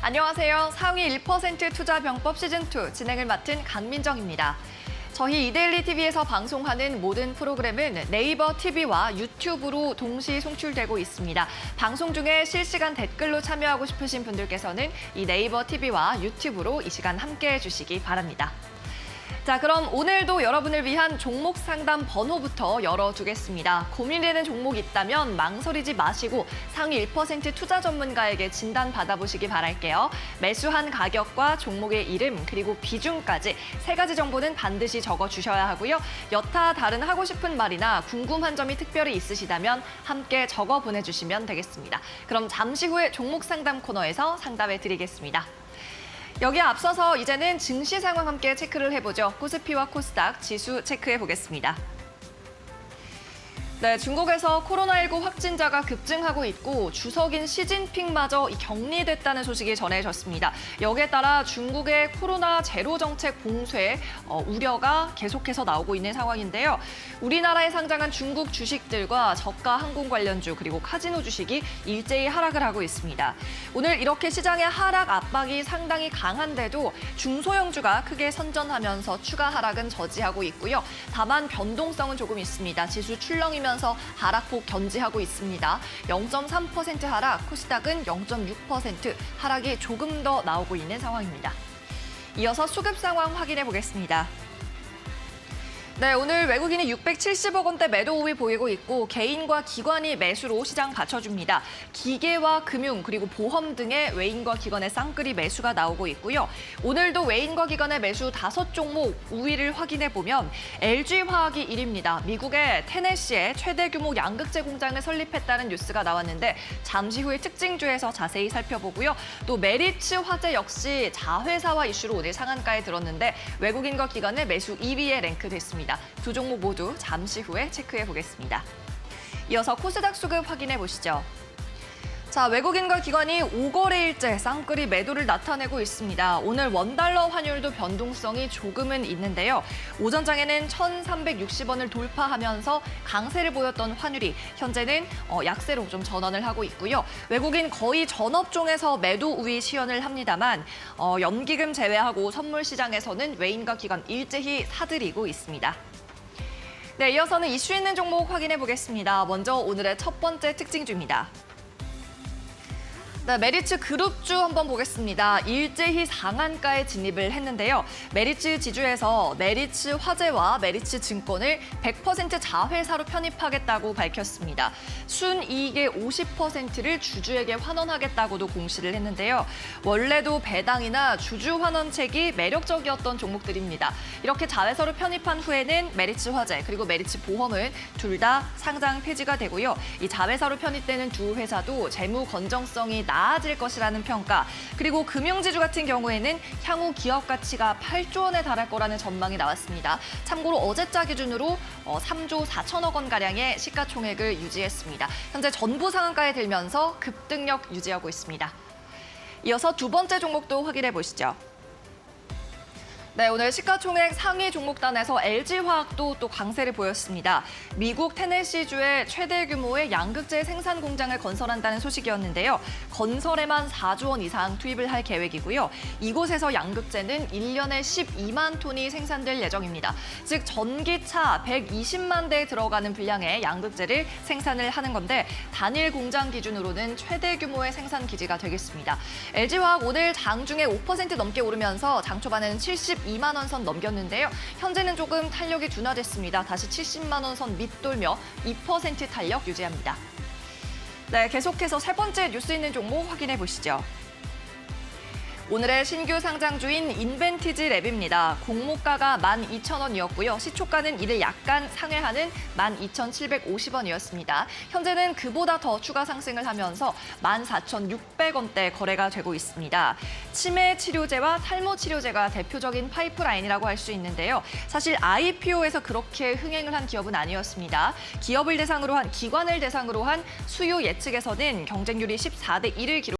안녕하세요. 상위 1% 투자병법 시즌2 진행을 맡은 강민정입니다. 저희 이데일리 TV에서 방송하는 모든 프로그램은 네이버 TV와 유튜브로 동시 송출되고 있습니다. 방송 중에 실시간 댓글로 참여하고 싶으신 분들께서는 이 네이버 TV와 유튜브로 이 시간 함께해 주시기 바랍니다. 자, 그럼 오늘도 여러분을 위한 종목 상담 번호부터 열어두겠습니다. 고민되는 종목이 있다면 망설이지 마시고 상위 1% 투자 전문가에게 진단 받아보시기 바랄게요. 매수한 가격과 종목의 이름 그리고 비중까지 세 가지 정보는 반드시 적어주셔야 하고요. 여타 다른 하고 싶은 말이나 궁금한 점이 특별히 있으시다면 함께 적어 보내주시면 되겠습니다. 그럼 잠시 후에 종목 상담 코너에서 상담해 드리겠습니다. 여기에 앞서서 이제는 증시 상황 함께 체크를 해보죠. 코스피와 코스닥 지수 체크해 보겠습니다. 네, 중국에서 코로나19 확진자가 급증하고 있고 주석인 시진핑마저 격리됐다는 소식이 전해졌습니다. 여기에 따라 중국의 코로나 제로 정책 봉쇄 우려가 계속해서 나오고 있는 상황인데요. 우리나라에 상장한 중국 주식들과 저가 항공 관련주 그리고 카지노 주식이 일제히 하락을 하고 있습니다. 오늘 이렇게 시장의 하락 압박이 상당히 강한데도 중소형주가 크게 선전하면서 추가 하락은 저지하고 있고요. 다만 변동성은 조금 있습니다. 지수 출렁이면 하락폭 견지하고 있습니다. 0.3% 하락, 코스닥은 0.6% 하락이 조금 더 나오고 있는 상황입니다. 이어서 수급 상황 확인해 보겠습니다. 네, 오늘 외국인이 670억 원대 매도 우위 보이고 있고 개인과 기관이 매수로 시장 받쳐줍니다. 기계와 금융 그리고 보험 등의 외인과 기관의 쌍끌이 매수가 나오고 있고요. 오늘도 외인과 기관의 매수 5종목 우위를 확인해 보면 LG화학이 1위입니다. 미국의 테네시에 최대 규모 양극재 공장을 설립했다는 뉴스가 나왔는데 잠시 후에 특징주에서 자세히 살펴보고요. 또 메리츠 화재 역시 자회사화 이슈로 오늘 상한가에 들었는데 외국인과 기관의 매수 2위에 랭크됐습니다. 두 종목 모두 잠시 후에 체크해 보겠습니다. 이어서 코스닥 수급 확인해 보시죠. 자, 외국인과 기관이 5거래일째 쌍끌이 매도를 나타내고 있습니다. 오늘 원달러 환율도 변동성이 조금은 있는데요. 오전장에는 1,360원을 돌파하면서 강세를 보였던 환율이 현재는 약세로 좀 전환을 하고 있고요. 외국인 거의 전 업종에서 매도 우위 시연을 합니다만 연기금 제외하고 선물 시장에서는 외인과 기관 일제히 사들이고 있습니다. 네, 이어서는 이슈 있는 종목 확인해 보겠습니다. 먼저 오늘의 첫 번째 특징주입니다. 네, 메리츠 그룹주 한번 보겠습니다. 일제히 상한가에 진입을 했는데요. 메리츠 지주에서 메리츠 화재와 메리츠 증권을 100% 자회사로 편입하겠다고 밝혔습니다. 순이익의 50%를 주주에게 환원하겠다고도 공시를 했는데요. 원래도 배당이나 주주 환원책이 매력적이었던 종목들입니다. 이렇게 자회사로 편입한 후에는 메리츠 화재 그리고 메리츠 보험은 둘 다 상장 폐지가 되고요. 이 자회사로 편입되는 두 회사도 재무 건정성이 나아질 것이라는 평가, 그리고 금융지주 같은 경우에는 향후 기업 가치가 8조 원에 달할 거라는 전망이 나왔습니다. 참고로 어제자 기준으로 3조 4천억 원가량의 시가총액을 유지했습니다. 현재 전부 상한가에 들면서 급등력 유지하고 있습니다. 이어서 두 번째 종목도 확인해 보시죠. 네, 오늘 시가총액 상위 종목단에서 LG화학도 또 강세를 보였습니다. 미국 테네시주에 최대 규모의 양극재 생산 공장을 건설한다는 소식이었는데요. 건설에만 4조 원 이상 투입을 할 계획이고요. 이곳에서 양극재는 1년에 12만 톤이 생산될 예정입니다. 즉 전기차 120만 대에 들어가는 분량의 양극재를 생산을 하는 건데 단일 공장 기준으로는 최대 규모의 생산 기지가 되겠습니다. LG화학 오늘 장중에 5% 넘게 오르면서 장 초반에는 72만 원 선 넘겼는데요. 현재는 조금 탄력이 둔화됐습니다. 다시 70만 원 선 밑돌며 2% 탄력 유지합니다. 네, 계속해서 세 번째 뉴스 있는 종목 확인해 보시죠. 오늘의 신규 상장주인 인벤티지 랩입니다. 공모가가 12,000원이었고요. 시초가는 이를 약간 상회하는 12,750원이었습니다. 현재는 그보다 더 추가 상승을 하면서 14,600원대 거래가 되고 있습니다. 치매 치료제와 탈모 치료제가 대표적인 파이프라인이라고 할 수 있는데요. 사실 IPO에서 그렇게 흥행을 한 기업은 아니었습니다. 기업을 대상으로 한, 기관을 대상으로 한 수요 예측에서는 경쟁률이 14대 1을 기록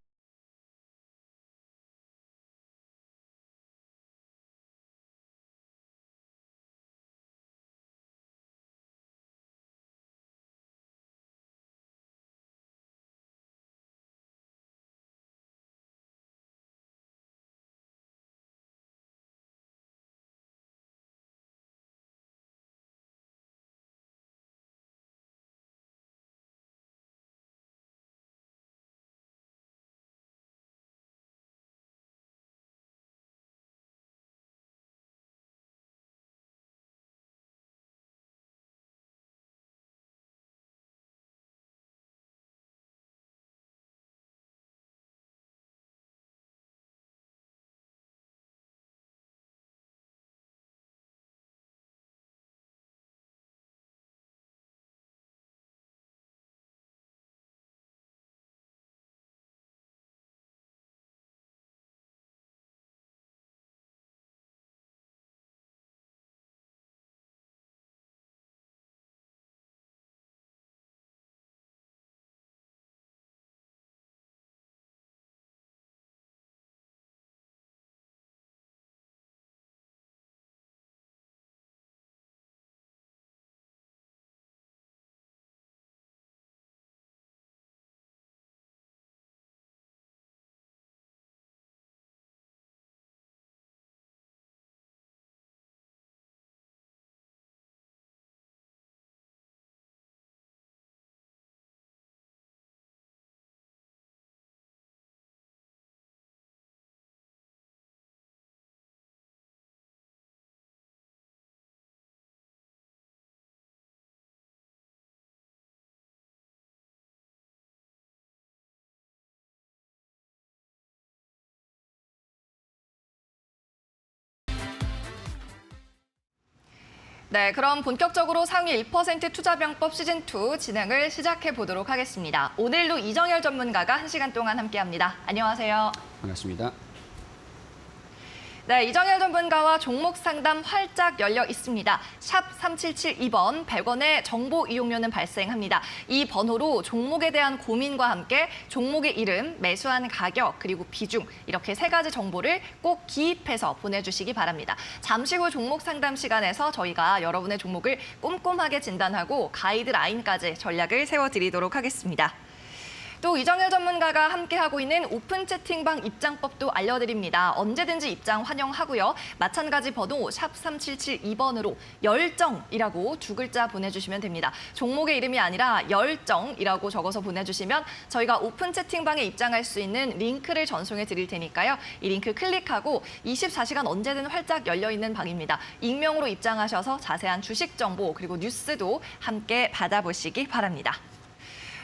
네, 그럼 본격적으로 상위 1% 투자병법 시즌2 진행을 시작해 보도록 하겠습니다. 오늘도 이정열 전문가가 1시간 동안 함께합니다. 안녕하세요. 반갑습니다. 네, 이정열 전문가와 종목 상담 활짝 열려 있습니다. 샵 3772번 100원의 정보 이용료는 발생합니다. 이 번호로 종목에 대한 고민과 함께 종목의 이름, 매수한 가격, 그리고 비중 이렇게 3가지 정보를 꼭 기입해서 보내주시기 바랍니다. 잠시 후 종목 상담 시간에서 저희가 여러분의 종목을 꼼꼼하게 진단하고 가이드라인까지 전략을 세워드리도록 하겠습니다. 또 이정열 전문가가 함께하고 있는 오픈 채팅방 입장법도 알려드립니다. 언제든지 입장 환영하고요. 마찬가지 번호 샵 3772번으로 열정이라고 2글자 보내주시면 됩니다. 종목의 이름이 아니라 열정이라고 적어서 보내주시면 저희가 오픈 채팅방에 입장할 수 있는 링크를 전송해 드릴 테니까요. 이 링크 클릭하고 24시간 언제든 활짝 열려있는 방입니다. 익명으로 입장하셔서 자세한 주식 정보 그리고 뉴스도 함께 받아보시기 바랍니다.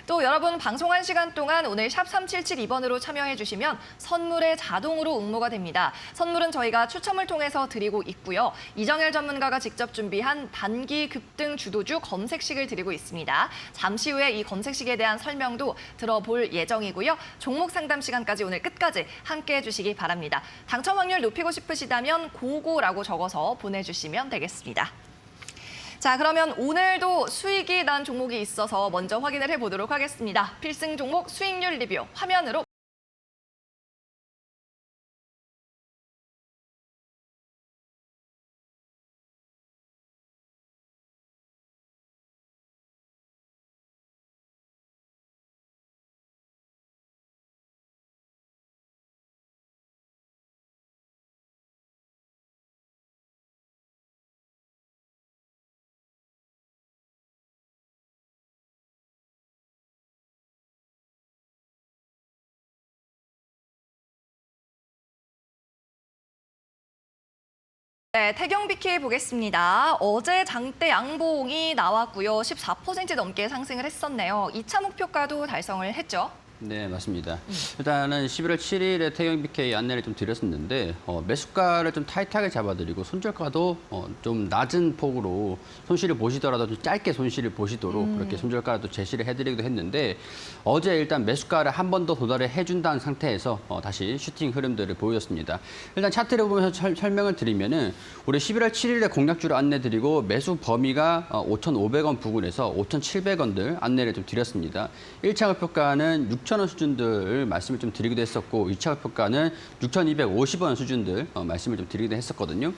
또 여러분 방송한 시간 동안 오늘 샵 3772번으로 참여해 주시면 선물에 자동으로 응모가 됩니다. 선물은 저희가 추첨을 통해서 드리고 있고요. 이정열 전문가가 직접 준비한 단기 급등 주도주 검색식을 드리고 있습니다. 잠시 후에 이 검색식에 대한 설명도 들어볼 예정이고요. 종목 상담 시간까지 오늘 끝까지 함께해 주시기 바랍니다. 당첨 확률 높이고 싶으시다면 고고라고 적어서 보내주시면 되겠습니다. 자, 그러면 오늘도 수익이 난 종목이 있어서 먼저 확인을 해보도록 하겠습니다. 필승 종목 수익률 리뷰 화면으로. 네, 태경 BK 보겠습니다. 어제 장대 양봉이 나왔고요. 14% 넘게 상승을 했었네요. 2차 목표가도 달성을 했죠. 네, 맞습니다. 일단은 11월 7일에 태경 BK 안내를 좀 드렸었는데 매수가를 좀 타이트하게 잡아드리고 손절가도 좀 낮은 폭으로 손실을 보시더라도 좀 짧게 손실을 보시도록 그렇게 손절가도 제시를 해드리기도 했는데 어제 일단 매수가를 한 번 더 도달을 해준다는 상태에서 다시 슈팅 흐름들을 보여줬습니다. 일단 차트를 보면서 설명을 드리면은 우리 11월 7일에 공략주를 안내드리고 매수 범위가 5,500원 부근에서 5,700원들 안내를 좀 드렸습니다. 1차 목표가는 6,000원 수준들 말씀을 좀 드리기도 했었고 2차 목표가는 6,250원 수준들 말씀을 좀 드리기도 했었거든요.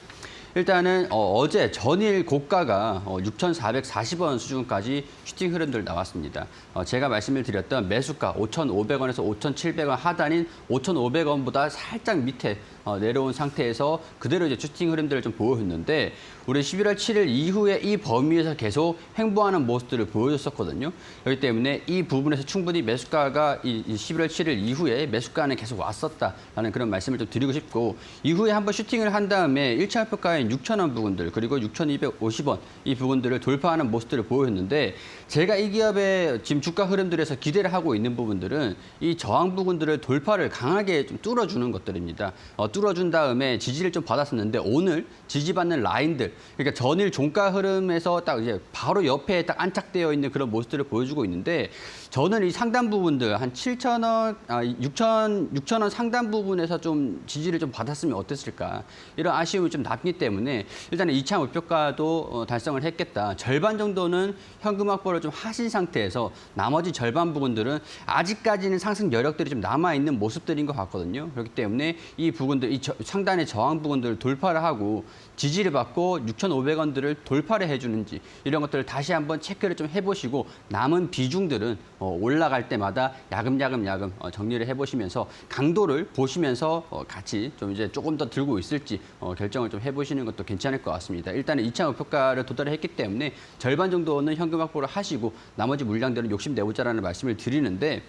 일단은 어제 전일 고가가 6,440원 수준까지 슈팅 흐름들 나왔습니다. 제가 말씀을 드렸던 매수가 5,500원에서 5,700원 하단인 5,500원보다 살짝 밑에 내려온 상태에서 그대로 이제 슈팅 흐름들을 좀 보여줬는데 우리 11월 7일 이후에 이 범위에서 계속 횡보하는 모습들을 보여줬었거든요. 그렇기 때문에 이 부분에서 충분히 매수가가 이 11월 7일 이후에 매수가는 계속 왔었다라는 그런 말씀을 좀 드리고 싶고 이후에 한번 슈팅을 한 다음에 1차 목표가인 6,000원 부분들 그리고 6,250원 이 부분들을 돌파하는 모습들을 보여줬는데 제가 이 기업의 지금 주가 흐름들에서 기대를 하고 있는 부분들은 이 저항 부분들을 돌파를 강하게 좀 뚫어주는 것들입니다. 뚫어준 다음에 지지를 좀 받았었는데 오늘 지지받는 라인들 그러니까 전일 종가 흐름에서 딱 이제 바로 옆에 딱 안착되어 있는 그런 모습들을 보여주고 있는데 저는 이 상단 부분들 한 7,000원, 6,000원 상단 부분에서 좀 지지를 좀 받았으면 어땠을까 이런 아쉬움이 좀 남기 때문에 일단은 2차 목표가도 달성을 했겠다. 절반 정도는 현금 확보를 좀 하신 상태에서 나머지 절반 부분들은 아직까지는 상승 여력들이 좀 남아있는 모습들인 것 같거든요. 그렇기 때문에 이 부분들, 이 상단의 저항 부분들을 돌파를 하고 지지를 받고 6,500원들을 돌파를 해주는지 이런 것들을 다시 한번 체크를 좀 해보시고 남은 비중들은 올라갈 때마다 야금야금 정리를 해보시면서 강도를 보시면서 같이 좀 이제 조금 더 들고 있을지 결정을 좀 해보시는 것도 괜찮을 것 같습니다. 일단은 2차 목표가를 도달을 했기 때문에 절반 정도는 현금 확보를 하시고 나머지 물량들은 욕심내보자라는 말씀을 드리는데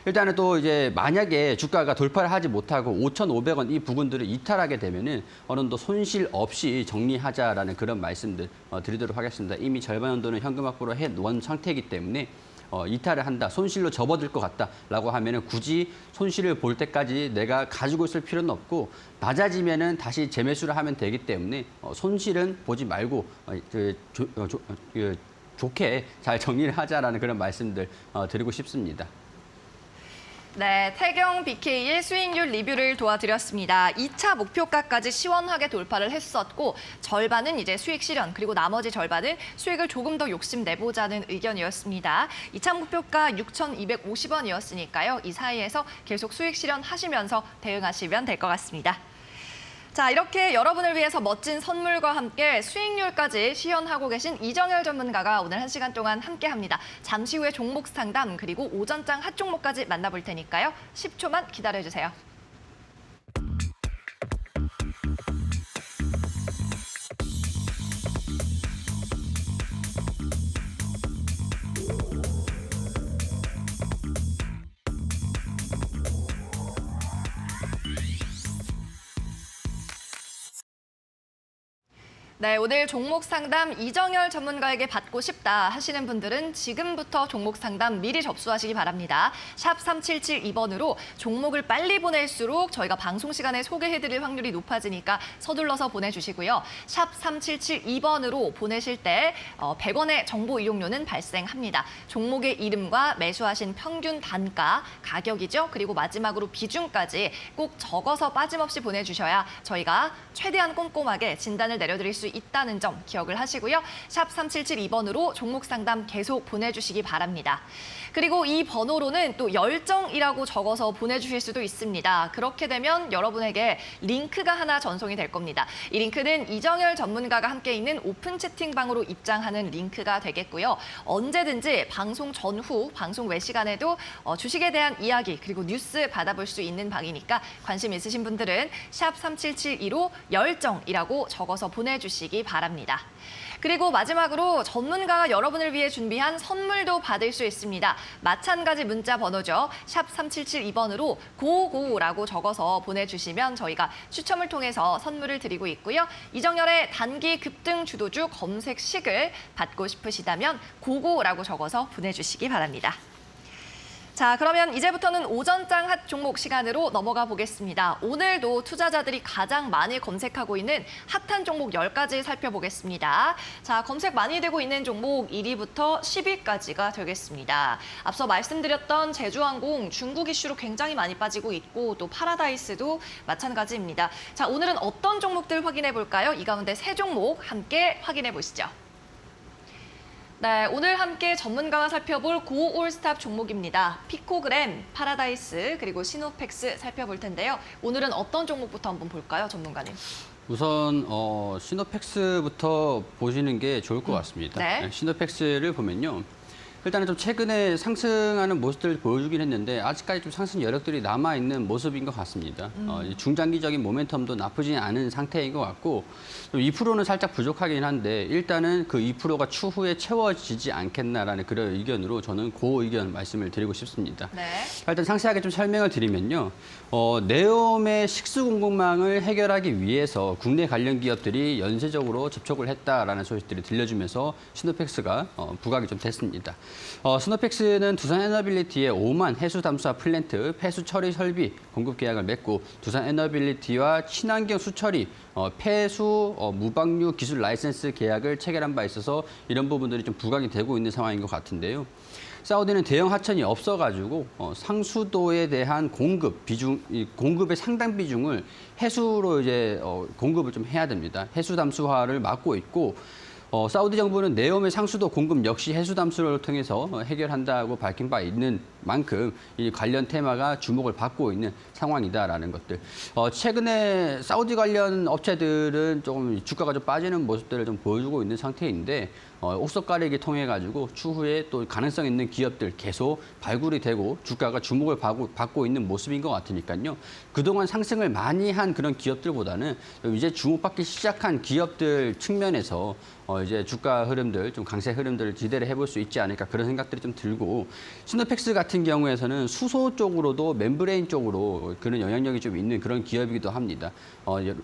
일단은 또 이제 만약에 주가가 돌파를 하지 못하고 5,500원 이 부분들을 이탈하게 되면은 어느 정도 손실 없이 정리하자라는 그런 말씀들 드리도록 하겠습니다. 이미 절반 정도는 현금 확보를 해놓은 상태이기 때문에 이탈을 한다, 손실로 접어들 것 같다라고 하면은 굳이 손실을 볼 때까지 내가 가지고 있을 필요는 없고 낮아지면은 다시 재매수를 하면 되기 때문에 손실은 보지 말고 좋게 잘 정리를 하자라는 그런 말씀들 드리고 싶습니다. 네, 태경 BK의 수익률 리뷰를 도와드렸습니다. 2차 목표가까지 시원하게 돌파를 했었고 절반은 이제 수익 실현, 그리고 나머지 절반은 수익을 조금 더 욕심내보자는 의견이었습니다. 2차 목표가 6,250원이었으니까요. 이 사이에서 계속 수익 실현하시면서 대응하시면 될 것 같습니다. 자, 이렇게 여러분을 위해서 멋진 선물과 함께 수익률까지 시연하고 계신 이정열 전문가가 오늘 1시간 동안 함께합니다. 잠시 후에 종목 상담 그리고 오전장 핫 종목까지 만나볼 테니까요. 10초만 기다려주세요. 네, 오늘 종목 상담 이정열 전문가에게 받고 싶다 하시는 분들은 지금부터 종목 상담 미리 접수하시기 바랍니다. 샵 3772번으로 종목을 빨리 보낼수록 저희가 방송 시간에 소개해드릴 확률이 높아지니까 서둘러서 보내주시고요. 샵 3772번으로 보내실 때 100원의 정보 이용료는 발생합니다. 종목의 이름과 매수하신 평균 단가, 가격이죠. 그리고 마지막으로 비중까지 꼭 적어서 빠짐없이 보내주셔야 저희가 최대한 꼼꼼하게 진단을 내려드릴 수 있다는 점 기억을 하시고요. 샵 3772번으로 종목 상담 계속 보내주시기 바랍니다. 그리고 이 번호로는 또 열정이라고 적어서 보내주실 수도 있습니다. 그렇게 되면 여러분에게 링크가 하나 전송이 될 겁니다. 이 링크는 이정열 전문가가 함께 있는 오픈 채팅방으로 입장하는 링크가 되겠고요. 언제든지 방송 전후, 방송 외 시간에도 주식에 대한 이야기 그리고 뉴스 받아볼 수 있는 방이니까 관심 있으신 분들은 샵 3772로 열정이라고 적어서 보내주시기 바랍니다. 그리고 마지막으로 전문가가 여러분을 위해 준비한 선물도 받을 수 있습니다. 마찬가지 문자 번호죠. 샵 3772번으로 고고라고 적어서 보내주시면 저희가 추첨을 통해서 선물을 드리고 있고요. 이정열의 단기 급등 주도주 검색식을 받고 싶으시다면 고고라고 적어서 보내주시기 바랍니다. 자, 그러면 이제부터는 오전장 핫 종목 시간으로 넘어가 보겠습니다. 오늘도 투자자들이 가장 많이 검색하고 있는 핫한 종목 10가지 살펴보겠습니다. 자, 검색 많이 되고 있는 종목 1위부터 10위까지가 되겠습니다. 앞서 말씀드렸던 제주항공 중국 이슈로 굉장히 많이 빠지고 있고 또 파라다이스도 마찬가지입니다. 자, 오늘은 어떤 종목들 확인해 볼까요? 이 가운데 3종목 함께 확인해 보시죠. 네, 오늘 함께 전문가와 살펴볼 고올스탑 종목입니다. 피코그램, 파라다이스, 그리고 시노펙스 살펴볼 텐데요. 오늘은 어떤 종목부터 한번 볼까요, 전문가님? 우선 시노펙스부터 보시는 게 좋을 것 같습니다. 네. 시노펙스를 보면요. 일단은 좀 최근에 상승하는 모습들을 보여주긴 했는데 아직까지 좀 상승 여력들이 남아있는 모습인 것 같습니다. 중장기적인 모멘텀도 나쁘지 않은 상태인 것 같고 2%는 살짝 부족하긴 한데 일단은 그 2%가 추후에 채워지지 않겠나라는 그런 의견으로 저는 그 의견 말씀을 드리고 싶습니다. 네. 일단 상세하게 좀 설명을 드리면요. 네옴의 식수 공급망을 해결하기 위해서 국내 관련 기업들이 연쇄적으로 접촉을 했다라는 소식들이 들려주면서 시노펙스가 부각이 좀 됐습니다. 스노펙스는 두산 에너빌리티의 5만 해수 담수화 플랜트 폐수 처리 설비 공급 계약을 맺고 두산 에너빌리티와 친환경 수처리 폐수 무방류 기술 라이센스 계약을 체결한 바 있어서 이런 부분들이 좀 부각이 되고 있는 상황인 것 같은데요. 사우디는 대형 하천이 없어가지고 상수도에 대한 공급의 상당 비중을 해수로 이제 공급을 좀 해야 됩니다. 해수 담수화를 막고 있고. 사우디 정부는 네옴의 상수도 공급 역시 해수 담수를 통해서 해결한다고 밝힌 바 있는 만큼 이 관련 테마가 주목을 받고 있는 상황이다라는 것들. 최근에 사우디 관련 업체들은 조금 주가가 좀 빠지는 모습들을 좀 보여주고 있는 상태인데 옥석 가리기 통해 가지고 추후에 또 가능성 있는 기업들 계속 발굴이 되고 주가가 주목을 받고 있는 모습인 것 같으니까요. 그동안 상승을 많이 한 그런 기업들보다는 이제 주목받기 시작한 기업들 측면에서 이제 주가 흐름들, 좀 강세 흐름들을 기대를 해볼 수 있지 않을까 그런 생각들이 좀 들고 시노펙스 같은 경우에서는 수소 쪽으로도 멤브레인 쪽으로 그런 영향력이 좀 있는 그런 기업이기도 합니다.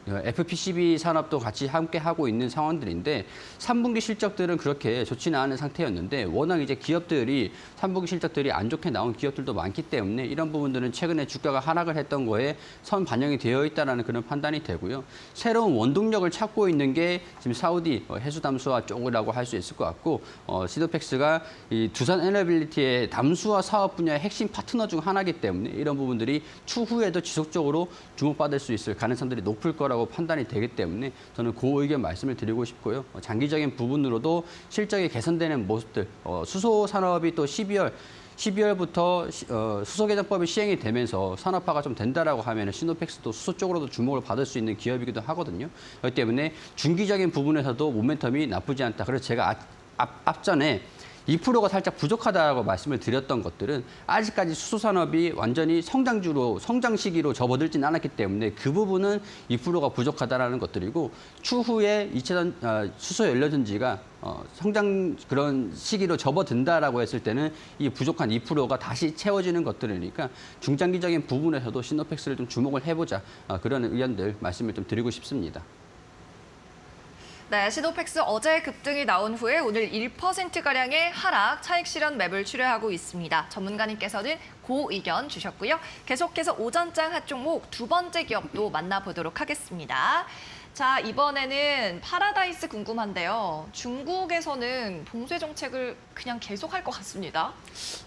FPCB 산업도 같이 함께 하고 있는 상황들인데 3분기 실적들은 그렇게 좋지는 않은 상태였는데 워낙 이제 기업들이 3분기 실적들이 안 좋게 나온 기업들도 많기 때문에 이런 부분들은 최근에 주가가 하락을 했던 거에 선 반영이 되어 있다는 그런 판단이 되고요. 새로운 원동력을 찾고 있는 게 지금 사우디 해수 담수화 쪽이라고 할 수 있을 것 같고 시노펙스가 이 두산 에너빌리티의 담수화 사업 분야의 핵심 파트너 중 하나이기 때문에 이런 부분들이 추후에도 지속적으로 주목받을 수 있을 가능성들이 높을 거라고 판단이 되기 때문에 저는 그 의견 말씀을 드리고 싶고요. 장기적인 부분으로도 실적이 개선되는 모습들, 수소 산업이 또 12월부터 수소 개정법이 시행이 되면서 산업화가 좀 된다라고 하면 시노펙스도 수소 쪽으로도 주목을 받을 수 있는 기업이기도 하거든요. 그렇기 때문에 중기적인 부분에서도 모멘텀이 나쁘지 않다. 그래서 제가 앞전에 2%가 살짝 부족하다고 말씀을 드렸던 것들은 아직까지 수소 산업이 완전히 성장 시기로 접어들지는 않았기 때문에 그 부분은 2%가 부족하다라는 것들이고 추후에 수소 연료전지가 성장 그런 시기로 접어든다라고 했을 때는 이 부족한 2%가 다시 채워지는 것들이니까 중장기적인 부분에서도 시노펙스를 좀 주목을 해보자 그런 의견들 말씀을 좀 드리고 싶습니다. 네, 시노펙스 어제 급등이 나온 후에 오늘 1%가량의 하락, 차익 실현 맵을 추려하고 있습니다. 전문가님께서는 고 의견 주셨고요. 계속해서 오전장 핫 종목 두 번째 기업도 만나보도록 하겠습니다. 자, 이번에는 파라다이스 궁금한데요. 중국에서는 봉쇄 정책을 그냥 계속할 것 같습니다.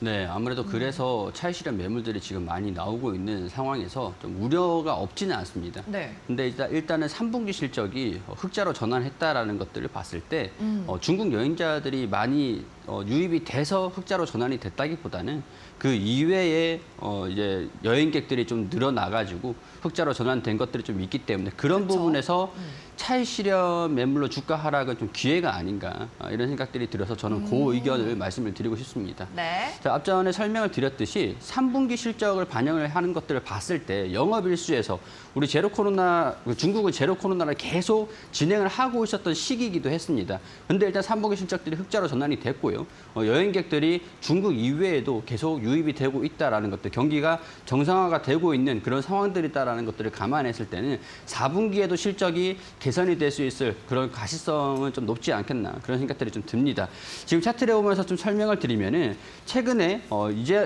네, 아무래도 그래서 차익 실현 매물들이 지금 많이 나오고 있는 상황에서 좀 우려가 없지는 않습니다. 네. 근데 일단은 3분기 실적이 흑자로 전환했다라는 것들을 봤을 때 중국 여행자들이 많이 유입이 돼서 흑자로 전환이 됐다기보다는 그 이외에 이제 여행객들이 좀 늘어나가지고 흑자로 전환된 것들이 좀 있기 때문에 그런 그렇죠. 부분에서 차익 실현 매물로 주가 하락은 좀 기회가 아닌가 이런 생각들이 들어서 저는 그 의견을 말씀을 드리고 싶습니다. 네. 자, 앞전에 설명을 드렸듯이 3분기 실적을 반영을 하는 것들을 봤을 때 영업일수에서 우리 중국은 제로 코로나를 계속 진행을 하고 있었던 시기이기도 했습니다. 근데 일단 3분기 실적들이 흑자로 전환이 됐고요. 여행객들이 중국 이외에도 계속 유입이 되고 있다라는 것들, 경기가 정상화가 되고 있는 그런 상황들이다라는 것들을 감안했을 때는 4분기에도 실적이 개선이 될 수 있을 그런 가시성은 좀 높지 않겠나 그런 생각들이 좀 듭니다. 지금 차트를 보면서 좀 설명을 드리면은 최근에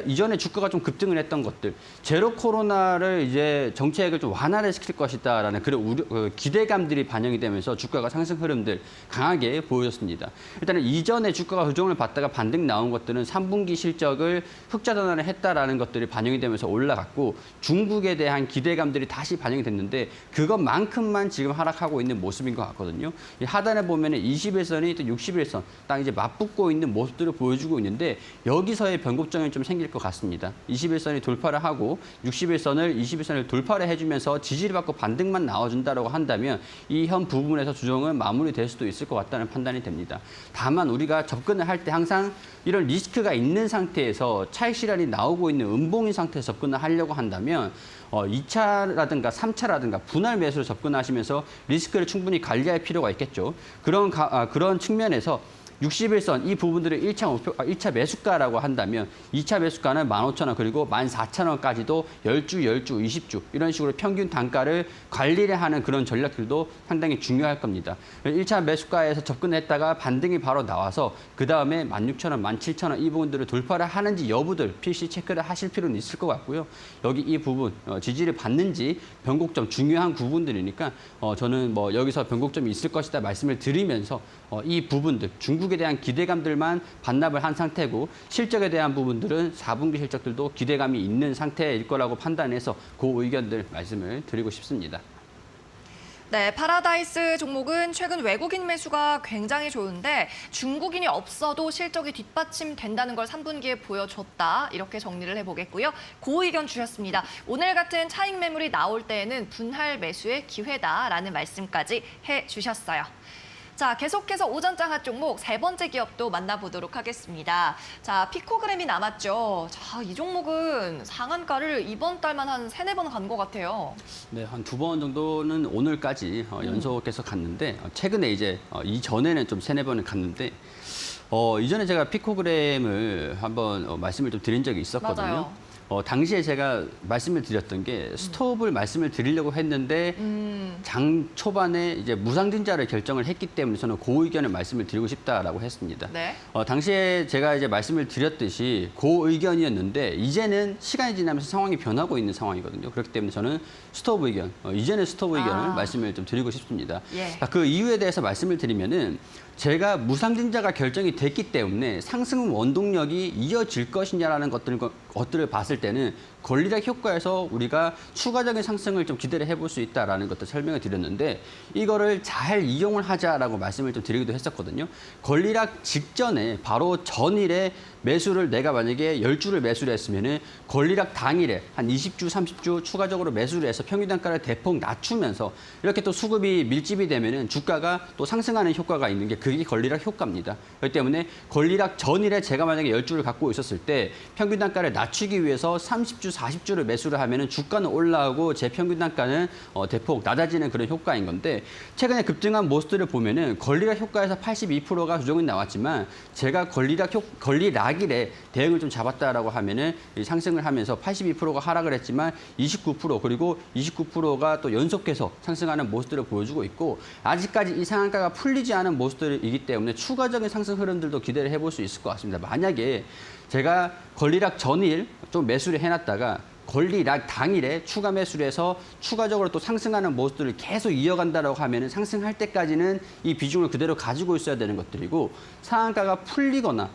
이전에 주가가 좀 급등을 했던 것들 제로 코로나를 이제 정책을 좀 완화를 시킬 것이다라는 그런 기대감들이 반영이 되면서 주가가 상승 흐름들 강하게 보여졌습니다. 일단은 이전에 주가가 조정을 받다가 반등 나온 것들은 3분기 실적을 흑자 전환을 했다라는 것들이 반영이 되면서 올라갔고 중국에 대한 기대감들이 다시 반영이 됐는데 그것만큼만 지금 하락하고 있는 모습인 것 같거든요. 이 하단에 보면 21선이 또 61선 딱 이제 맞붙고 있는 모습들을 보여주고 있는데 여기서의 변곡점이 좀 생길 것 같습니다. 21선이 돌파를 하고 21선을 돌파를 해주면서 지지를 받고 반등만 나와준다라고 한다면 이 현 부분에서 조정은 마무리될 수도 있을 것 같다는 판단이 됩니다. 다만 우리가 접근을 할 때 항상 이런 리스크가 있는 상태에서 차익 실현이 나오고 있는 음봉인 상태에서 접근을 하려고 한다면 2차라든가 3차라든가 분할 매수로 접근하시면서 리스크를 충분히 관리할 필요가 있겠죠. 그런 측면에서 61선 이 부분들을 1차 매수가라고 한다면 2차 매수가는 15,000원 그리고 14,000원까지도 10주, 20주 이런 식으로 평균 단가를 관리를 하는 그런 전략들도 상당히 중요할 겁니다. 1차 매수가에서 접근했다가 반등이 바로 나와서 그다음에 16,000원, 17,000원 이 부분들을 돌파를 하는지 여부들 필시 체크를 하실 필요는 있을 것 같고요. 여기 이 부분 지지를 받는지 변곡점 중요한 부분들이니까 저는 여기서 변곡점이 있을 것이다 말씀을 드리면서 이 부분들 중국에 대한 기대감들만 반납을 한 상태고 실적에 대한 부분들은 4분기 실적들도 기대감이 있는 상태일 거라고 판단해서 그 의견들 말씀을 드리고 싶습니다. 네, 파라다이스 종목은 최근 외국인 매수가 굉장히 좋은데 중국인이 없어도 실적이 뒷받침된다는 걸 3분기에 보여줬다. 이렇게 정리를 해보겠고요. 그 의견 주셨습니다. 오늘 같은 차익 매물이 나올 때에는 분할 매수의 기회다라는 말씀까지 해주셨어요. 자, 계속해서 오전장 핫 종목 세 번째 기업도 만나보도록 하겠습니다. 자, 피코그램이 남았죠. 자, 이 종목은 상한가를 이번 달만 한 3-4번 간 것 같아요. 네, 한 2번 정도는 오늘까지 연속해서 갔는데 최근에 이제 이전에는 좀 3-4번을 갔는데 이전에 제가 피코그램을 한번 말씀을 좀 드린 적이 있었거든요. 맞아요. 당시에 제가 말씀을 드렸던 게 스톱을 말씀을 드리려고 했는데 장 초반에 이제 무상증자를 결정을 했기 때문에 저는 그 의견을 말씀을 드리고 싶다라고 했습니다. 네. 당시에 제가 이제 말씀을 드렸듯이 그 의견이었는데 이제는 시간이 지나면서 상황이 변하고 있는 상황이거든요. 그렇기 때문에 저는 스톱 의견, 이제는 스톱 의견을 말씀을 좀 드리고 싶습니다. 예. 자, 그 이유에 대해서 말씀을 드리면은 제가 무상증자가 결정이 됐기 때문에 상승 원동력이 이어질 것이냐라는 것들을 봤을 때는 권리락 효과에서 우리가 추가적인 상승을 좀 기대를 해볼 수 있다라는 것도 설명을 드렸는데 이거를 잘 이용을 하자라고 말씀을 좀 드리기도 했었거든요. 권리락 직전에 바로 전일에 매수를 내가 만약에 10주를 매수를 했으면은 권리락 당일에 한 20주, 30주 추가적으로 매수를 해서 평균 단가를 대폭 낮추면서 이렇게 또 수급이 밀집이 되면은 주가가 또 상승하는 효과가 있는 게 그게 권리락 효과입니다. 그렇기 때문에 권리락 전일에 제가 만약에 10주를 갖고 있었을 때 평균 단가를 낮추기 위해서 30주, 40주를 매수를 하면은 주가는 올라오고 제 평균 단가는 대폭 낮아지는 그런 효과인 건데 최근에 급등한 모습들을 보면은 권리락 효과에서 82%가 조정이 나왔지만 제가 권리락일에 대응을 좀 잡았다라고 하면은 상승을 하면서 82%가 하락을 했지만 29% 그리고 29%가 또 연속해서 상승하는 모습들을 보여주고 있고 아직까지 이 상한가가 풀리지 않은 모습들이기 때문에 추가적인 상승 흐름들도 기대를 해볼 수 있을 것 같습니다. 만약에 제가 권리락 전일 좀 매수를 해놨다가 권리락 당일에 추가 매수를 해서 추가적으로 또 상승하는 모습들을 계속 이어간다고 하면 상승할 때까지는 이 비중을 그대로 가지고 있어야 되는 것들이고 상한가가 풀리거나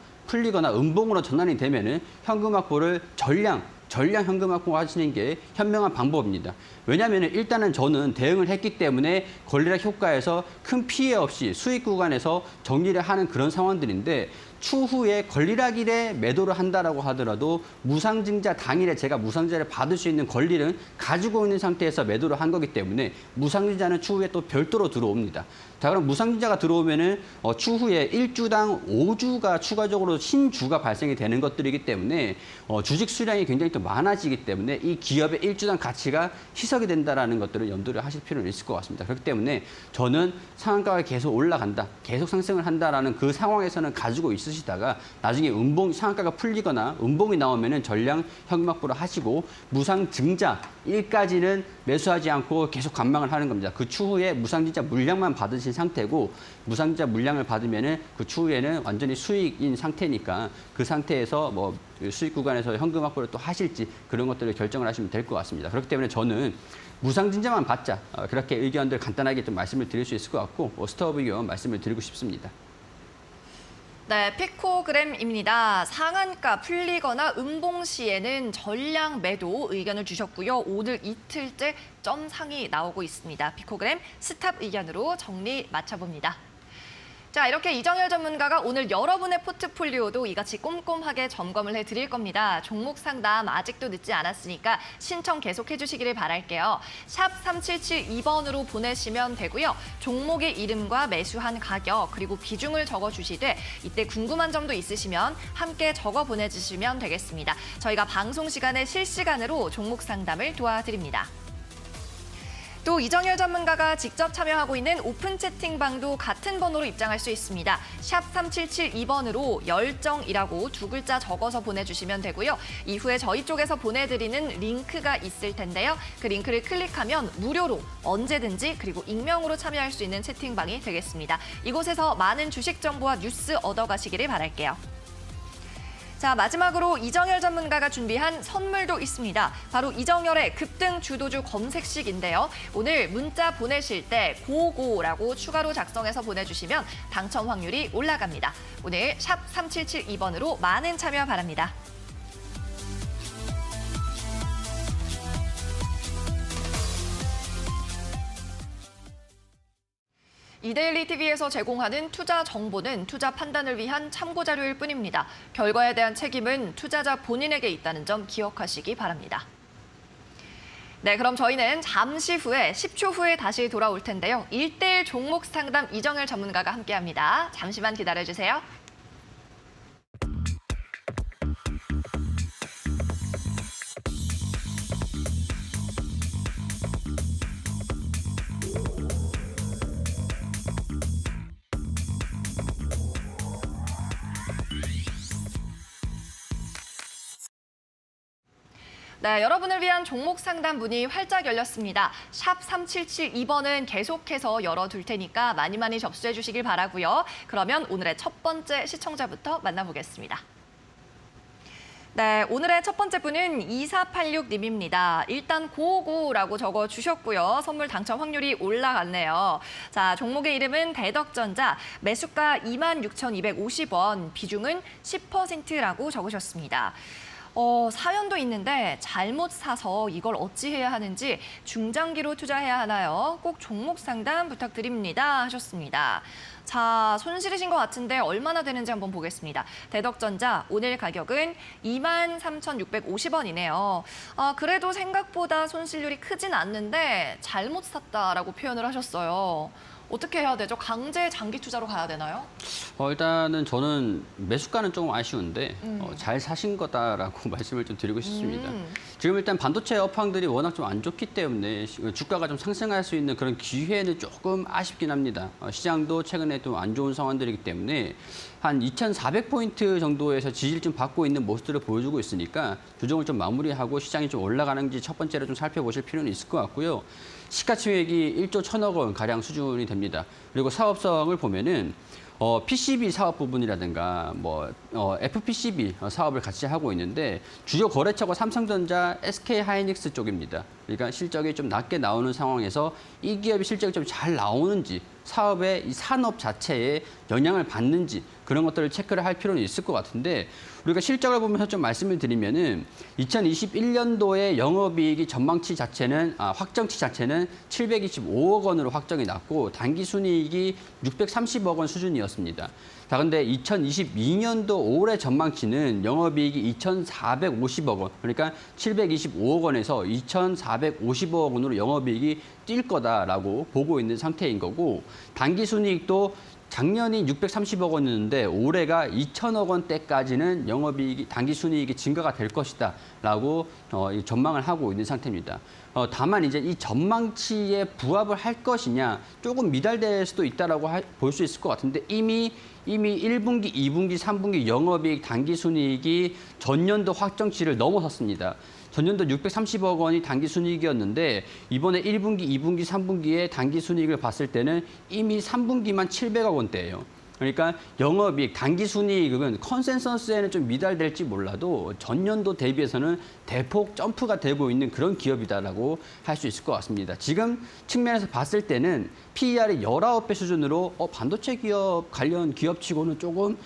음봉으로 전환이 되면은 현금 확보를 전량 현금 확보 하시는 게 현명한 방법입니다. 왜냐하면 일단은 저는 대응을 했기 때문에 권리락 효과에서 큰 피해 없이 수익 구간에서 정리를 하는 그런 상황들인데 추후에 권리락일에 매도를 한다라고 하더라도 무상증자 당일에 제가 무상증자를 받을 수 있는 권리는 가지고 있는 상태에서 매도를 한 거기 때문에 무상증자는 추후에 또 별도로 들어옵니다. 자, 그럼 무상증자가 들어오면은 추후에 1주당 5주가 추가적으로 신주가 발생이 되는 것들이기 때문에 주식 수량이 굉장히 또 많아지기 때문에 이 기업의 1주당 가치가 희석이 된다라는 것들을 염두를 하실 필요는 있을 것 같습니다. 그렇기 때문에 저는 상한가가 계속 올라간다, 계속 상승을 한다라는 그 상황에서는 가지고 있으시다가 나중에 상한가가 풀리거나 음봉이 나오면은 전량 현금 확보를 하시고 무상증자 일까지는 매수하지 않고 계속 관망을 하는 겁니다. 그 추후에 무상증자 물량만 받으신 상태고 무상증자 물량을 받으면은 그 추후에는 완전히 수익인 상태니까 그 상태에서 뭐 수익 구간에서 현금 확보를 또 하실지 그런 것들을 결정을 하시면 될 것 같습니다. 그렇기 때문에 저는 무상증자만 받자 그렇게 의견들 간단하게 좀 말씀을 드릴 수 있을 것 같고 스톱 의견 말씀을 드리고 싶습니다. 네, 피코그램입니다. 상한가 풀리거나 음봉 시에는 전량 매도 의견을 주셨고요. 오늘 이틀째 점상이 나오고 있습니다. 피코그램 스탑 의견으로 정리 마쳐봅니다. 자, 이렇게 이정열 전문가가 오늘 여러분의 포트폴리오도 이같이 꼼꼼하게 점검을 해드릴 겁니다. 종목 상담 아직도 늦지 않았으니까 신청 계속 해주시기를 바랄게요. 샵 3772번으로 보내시면 되고요. 종목의 이름과 매수한 가격 그리고 비중을 적어주시되 이때 궁금한 점도 있으시면 함께 적어 보내주시면 되겠습니다. 저희가 방송 시간에 실시간으로 종목 상담을 도와드립니다. 또 이정열 전문가가 직접 참여하고 있는 오픈 채팅방도 같은 번호로 입장할 수 있습니다. 샵 3772번으로 열정이라고 2글자 적어서 보내주시면 되고요. 이후에 저희 쪽에서 보내드리는 링크가 있을 텐데요. 그 링크를 클릭하면 무료로 언제든지 그리고 익명으로 참여할 수 있는 채팅방이 되겠습니다. 이곳에서 많은 주식 정보와 뉴스 얻어가시기를 바랄게요. 자, 마지막으로 이정열 전문가가 준비한 선물도 있습니다. 바로 이정열의 급등 주도주 검색식인데요. 오늘 문자 보내실 때 고고라고 추가로 작성해서 보내주시면 당첨 확률이 올라갑니다. 오늘 샵 3772번으로 많은 참여 바랍니다. 이데일리 TV에서 제공하는 투자 정보는 투자 판단을 위한 참고 자료일 뿐입니다. 결과에 대한 책임은 투자자 본인에게 있다는 점 기억하시기 바랍니다. 네, 그럼 저희는 잠시 후에 10초 후에 다시 돌아올 텐데요. 1대1 종목 상담 이정열 전문가가 함께합니다. 잠시만 기다려주세요. 네, 여러분을 위한 종목 상담 문이 활짝 열렸습니다. 샵 3772번은 계속해서 열어둘 테니까 많이 접수해 주시길 바라고요. 그러면 오늘의 첫 번째 시청자부터 만나보겠습니다. 네, 오늘의 첫 번째 분은 2486님입니다. 일단 고고라고 적어주셨고요. 선물 당첨 확률이 올라갔네요. 자, 종목의 이름은 대덕전자, 매수가 26,250원, 비중은 10%라고 적으셨습니다. 사연도 있는데 잘못 사서 이걸 어찌 해야 하는지 중장기로 투자해야 하나요? 꼭 종목 상담 부탁드립니다 하셨습니다. 자, 손실이신 것 같은데 얼마나 되는지 한번 보겠습니다. 대덕전자 오늘 가격은 23,650원이네요. 그래도 생각보다 손실률이 크진 않는데 잘못 샀다라고 표현을 하셨어요. 어떻게 해야 되죠? 강제 장기 투자로 가야 되나요? 일단은 저는 매수가는 조금 아쉬운데 잘 사신 거다라고 말씀을 좀 드리고 싶습니다. 지금 일단 반도체 업황들이 워낙 좀 안 좋기 때문에 주가가 좀 상승할 수 있는 그런 기회는 조금 아쉽긴 합니다. 시장도 최근에 좀 안 좋은 상황들이기 때문에 한 2,400포인트 정도에서 지지를 좀 받고 있는 모습들을 보여주고 있으니까 조정을 좀 마무리하고 시장이 좀 올라가는지 첫 번째로 좀 살펴보실 필요는 있을 것 같고요. 시가총액이 1조 1,000억 원 가량 수준이 됩니다. 그리고 사업성을 보면은 PCB 사업 부분이라든가 FPCB 사업을 같이 하고 있는데 주요 거래처가 삼성전자, SK하이닉스 쪽입니다. 그러니까 실적이 좀 낮게 나오는 상황에서 이 기업이 실적이 좀 잘 나오는지 사업의 이 산업 자체에 영향을 받는지 그런 것들을 체크를 할 필요는 있을 것 같은데 우리가 실적을 보면서 좀 말씀을 드리면은 2021년도에 영업이익이 전망치 자체는 확정치 자체는 725억 원으로 확정이 났고 단기순이익이 630억 원 수준이었습니다. 자, 근데 2022년도 올해 전망치는 영업이익이 2,450억 원, 그러니까 725억 원에서 2,450억 원으로 영업이익이 뛸 거다라고 보고 있는 상태인 거고 단기순이익도 작년이 630억 원이었는데 올해가 2천억 원대까지는 영업이익이 단기순이익이 증가가 될 것이다라고 전망을 하고 있는 상태입니다. 다만 이제 이 전망치에 부합을 할 것이냐 조금 미달될 수도 있다라고 볼 수 있을 것 같은데 이미 1분기, 2분기, 3분기 영업이익 단기순이익이 전년도 확정치를 넘어섰습니다. 전년도 630억 원이 단기순이익이었는데 이번에 1분기, 2분기, 3분기에 단기순이익을 봤을 때는 이미 3분기만 700억 원대예요. 그러니까 영업이익, 단기순이익은 컨센서스에는 좀 미달될지 몰라도 전년도 대비해서는 대폭 점프가 되고 있는 그런 기업이다라고 할 수 있을 것 같습니다. 지금 측면에서 봤을 때는 PER이 19배 수준으로 반도체 기업 관련 기업치고는 조금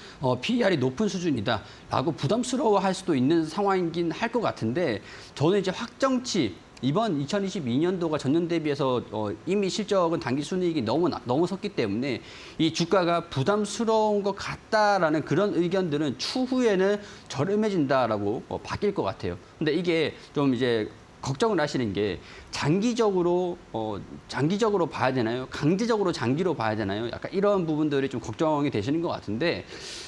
PER이 높은 수준이다라고 부담스러워할 수도 있는 상황이긴 할 것 같은데 저는 이제 확정치 이번 2022년도가 전년 대비해서 이미 실적은 단기순이익이 넘어섰기 때문에 이 주가가 부담스러운 것 같다라는 그런 의견들은 추후에는 저렴해진다라고 바뀔 것 같아요. 근데 이게 좀 이제 걱정을 하시는 게 장기적으로 봐야 되나요? 강제적으로 장기로 봐야 되나요? 약간 이런 부분들이 좀 걱정이 되시는 것 같은데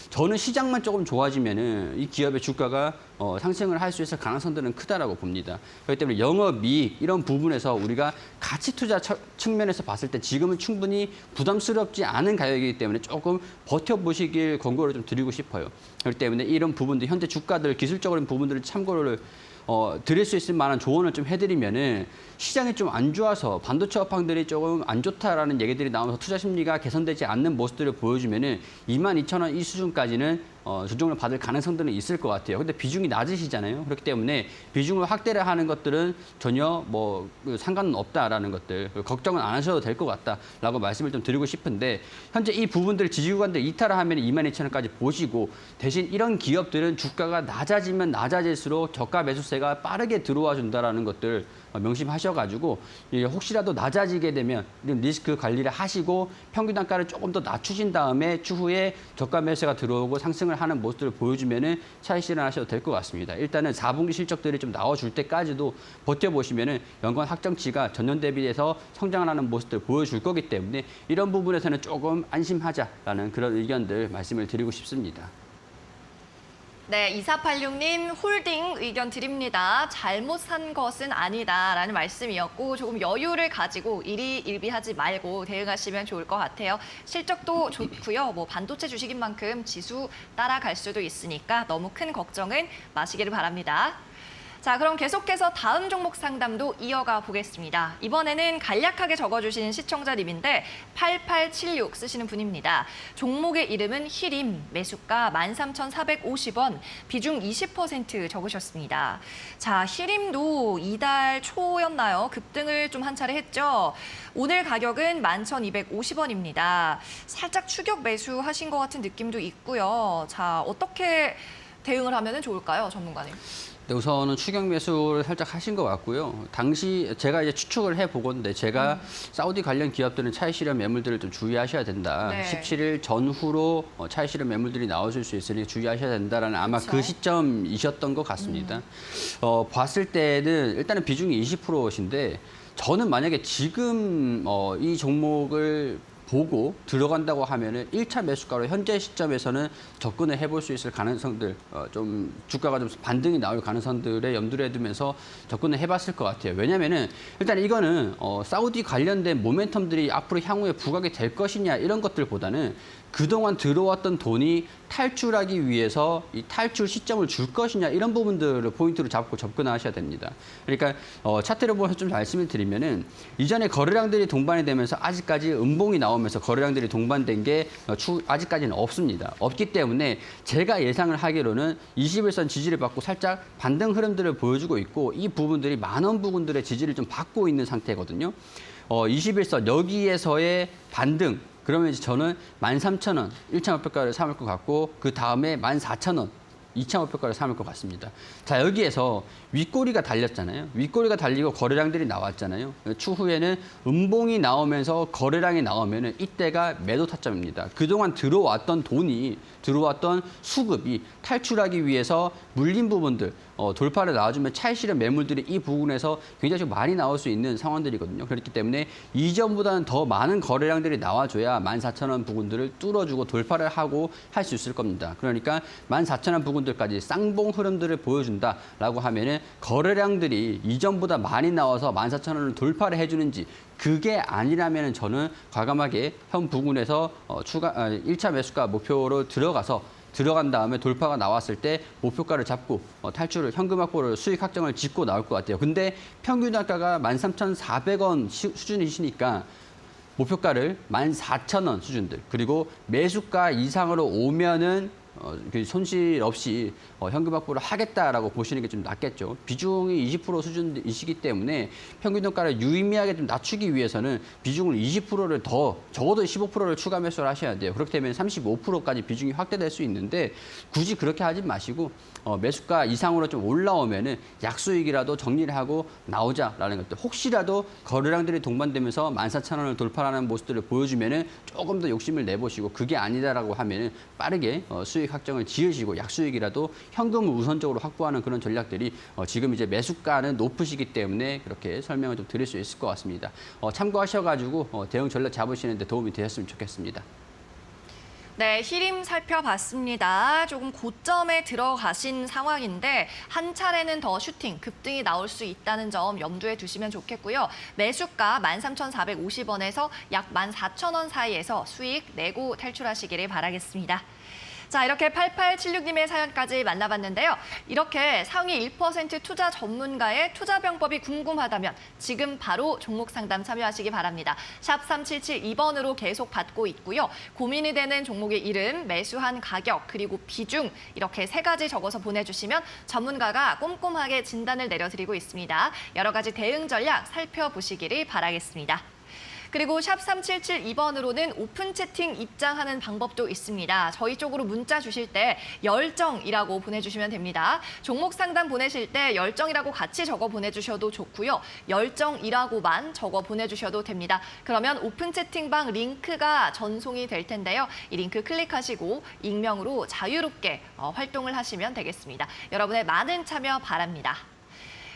저는 시장만 조금 좋아지면은 이 기업의 주가가 상승을 할 수 있을 가능성들은 크다라고 봅니다. 그렇기 때문에 영업이익 이런 부분에서 우리가 가치 투자 측면에서 봤을 때 지금은 충분히 부담스럽지 않은 가격이기 때문에 조금 버텨보시길 권고를 좀 드리고 싶어요. 그렇기 때문에 이런 부분들 현재 주가들 기술적인 부분들을 참고를 드릴 수 있을 만한 조언을 좀 해드리면은 시장이 좀 안 좋아서 반도체 업황들이 조금 안 좋다라는 얘기들이 나오면서 투자 심리가 개선되지 않는 모습들을 보여주면은 22,000원 이 수준까지는 조정을 받을 가능성들은 있을 것 같아요. 근데 비중이 낮으시잖아요. 그렇기 때문에 비중을 확대를 하는 것들은 전혀 상관은 없다라는 것들 걱정은 안 하셔도 될 것 같다라고 말씀을 좀 드리고 싶은데 현재 이 부분들 지지구간들 이탈을 하면 22,000원까지 보시고 대신 이런 기업들은 주가가 낮아지면 낮아질수록 저가 매수세가 빠르게 들어와 준다라는 것들 명심하셔가지고 혹시라도 낮아지게 되면 리스크 관리를 하시고 평균 단가를 조금 더 낮추신 다음에 추후에 저가 매수세가 들어오고 상승을 상승을 하는 모습들을 보여주면은 차익 실현하셔도 될 것 같습니다. 일단은 4분기 실적들이 좀 나와줄 때까지도 버텨보시면은 연간 확정치가 전년 대비해서 성장을 하는 모습들 보여줄 거기 때문에 이런 부분에서는 조금 안심하자라는 그런 의견들 말씀을 드리고 싶습니다. 네, 2486님 홀딩 의견 드립니다. 잘못 산 것은 아니다라는 말씀이었고 조금 여유를 가지고 일희일비하지 말고 대응하시면 좋을 것 같아요. 실적도 좋고요. 뭐 반도체 주식인 만큼 지수 따라갈 수도 있으니까 너무 큰 걱정은 마시기를 바랍니다. 자, 그럼 계속해서 다음 종목 상담도 이어가 보겠습니다. 이번에는 간략하게 적어주신 시청자님인데 8876 쓰시는 분입니다. 종목의 이름은 히림, 매수가 13,450원, 비중 20% 적으셨습니다. 자, 히림도 이달 초였나요? 급등을 좀 한 차례 했죠. 오늘 가격은 11,250원입니다. 살짝 추격 매수하신 것 같은 느낌도 있고요. 자, 어떻게 대응을 하면 좋을까요, 전문가님? 네, 우선은 추격 매수를 살짝 하신 것 같고요. 당시 제가 이제 추측을 해보건데 제가 사우디 관련 기업들은 차익 실현 매물들을 좀 주의하셔야 된다. 네. 17일 전후로 차익 실현 매물들이 나오실 수 있으니 주의하셔야 된다라는 아마 그쵸? 그 시점이셨던 것 같습니다. 봤을 때는 일단은 비중이 20%인데 저는 만약에 지금 이 종목을 보고 들어간다고 하면은 1차 매수가로 현재 시점에서는 접근을 해볼 수 있을 가능성들, 좀 주가가 좀 반등이 나올 가능성들에 염두를 두면서 접근을 해봤을 것 같아요. 왜냐면은 일단 이거는 사우디 관련된 모멘텀들이 앞으로 향후에 부각이 될 것이냐 이런 것들보다는 그동안 들어왔던 돈이 탈출하기 위해서 이 탈출 시점을 줄 것이냐 이런 부분들을 포인트로 잡고 접근하셔야 됩니다. 그러니까 차트를 보면서 좀 말씀을 드리면은 이전에 거래량들이 동반이 되면서 아직까지 음봉이 나오면서 거래량들이 동반된 게 아직까지는 없습니다. 없기 때문에 제가 예상을 하기로는 21선 지지를 받고 살짝 반등 흐름들을 보여주고 있고 이 부분들이 많은 부분들의 지지를 좀 받고 있는 상태거든요. 21선 여기에서의 반등 그러면 이제 저는 13,000원 1차 목표가를 삼을 것 같고 그 다음에 14,000원 2차 목표가를 삼을 것 같습니다. 자, 여기에서 윗꼬리가 달렸잖아요. 윗꼬리가 달리고 거래량들이 나왔잖아요. 추후에는 음봉이 나오면서 거래량이 나오면은 이때가 매도 타점입니다. 그동안 들어왔던 돈이 들어왔던 수급이 탈출하기 위해서 물린 부분들 돌파를 나와주면 차익 실현 매물들이 이 부분에서 굉장히 좀 많이 나올 수 있는 상황들이거든요. 그렇기 때문에 이전보다는 더 많은 거래량들이 나와줘야 14,000원 부분들을 뚫어주고 돌파를 하고 할 수 있을 겁니다. 그러니까 14,000원 부분들까지 쌍봉 흐름들을 보여준다라고 하면은 거래량들이 이전보다 많이 나와서 14,000원을 돌파를 해주는지 그게 아니라면 저는 과감하게 현 부근에서 1차 매수가 목표로 들어간 다음에 돌파가 나왔을 때 목표가를 잡고 탈출을 현금 확보를 수익 확정을 짓고 나올 것 같아요. 근데 평균 단가가 13,400원 수준이시니까 목표가를 14,000원 수준들 그리고 매수가 이상으로 오면은 손실 없이 현금 확보를 하겠다라고 보시는 게 좀 낫겠죠. 비중이 20% 수준이시기 때문에 평균 단가를 유의미하게 좀 낮추기 위해서는 비중을 20%를 더 적어도 15%를 추가 매수를 하셔야 돼요. 그렇게 되면 35%까지 비중이 확대될 수 있는데 굳이 그렇게 하지 마시고 매수가 이상으로 좀 올라오면은 약수익이라도 정리를 하고 나오자라는 것들. 혹시라도 거래량들이 동반되면서 14,000원을 돌파하는 모습들을 보여주면은 조금 더 욕심을 내보시고 그게 아니다라고 하면은 빠르게 수익 확정을 지으시고 약수익이라도 현금을 우선적으로 확보하는 그런 전략들이 지금 이제 매수가는 높으시기 때문에 그렇게 설명을 좀 드릴 수 있을 것 같습니다. 참고하셔가지고 대응 전략 잡으시는데 도움이 되셨으면 좋겠습니다. 네, 히림 살펴봤습니다. 조금 고점에 들어가신 상황인데 한 차례는 더 슈팅, 급등이 나올 수 있다는 점 염두에 두시면 좋겠고요. 매수가 13,450원에서 약 14,000원 사이에서 수익 내고 탈출하시기를 바라겠습니다. 자, 이렇게 8876님의 사연까지 만나봤는데요. 이렇게 상위 1% 투자 전문가의 투자 병법이 궁금하다면 지금 바로 종목 상담 참여하시기 바랍니다. 샵 3772번으로 계속 받고 있고요. 고민이 되는 종목의 이름, 매수한 가격, 그리고 비중 이렇게 3가지 적어서 보내주시면 전문가가 꼼꼼하게 진단을 내려드리고 있습니다. 여러 가지 대응 전략 살펴보시기를 바라겠습니다. 그리고 샵 3772번으로는 오픈 채팅 입장하는 방법도 있습니다. 저희 쪽으로 문자 주실 때 열정이라고 보내주시면 됩니다. 종목 상담 보내실 때 열정이라고 같이 적어 보내주셔도 좋고요. 열정이라고만 적어 보내주셔도 됩니다. 그러면 오픈 채팅방 링크가 전송이 될 텐데요. 이 링크 클릭하시고 익명으로 자유롭게 활동을 하시면 되겠습니다. 여러분의 많은 참여 바랍니다.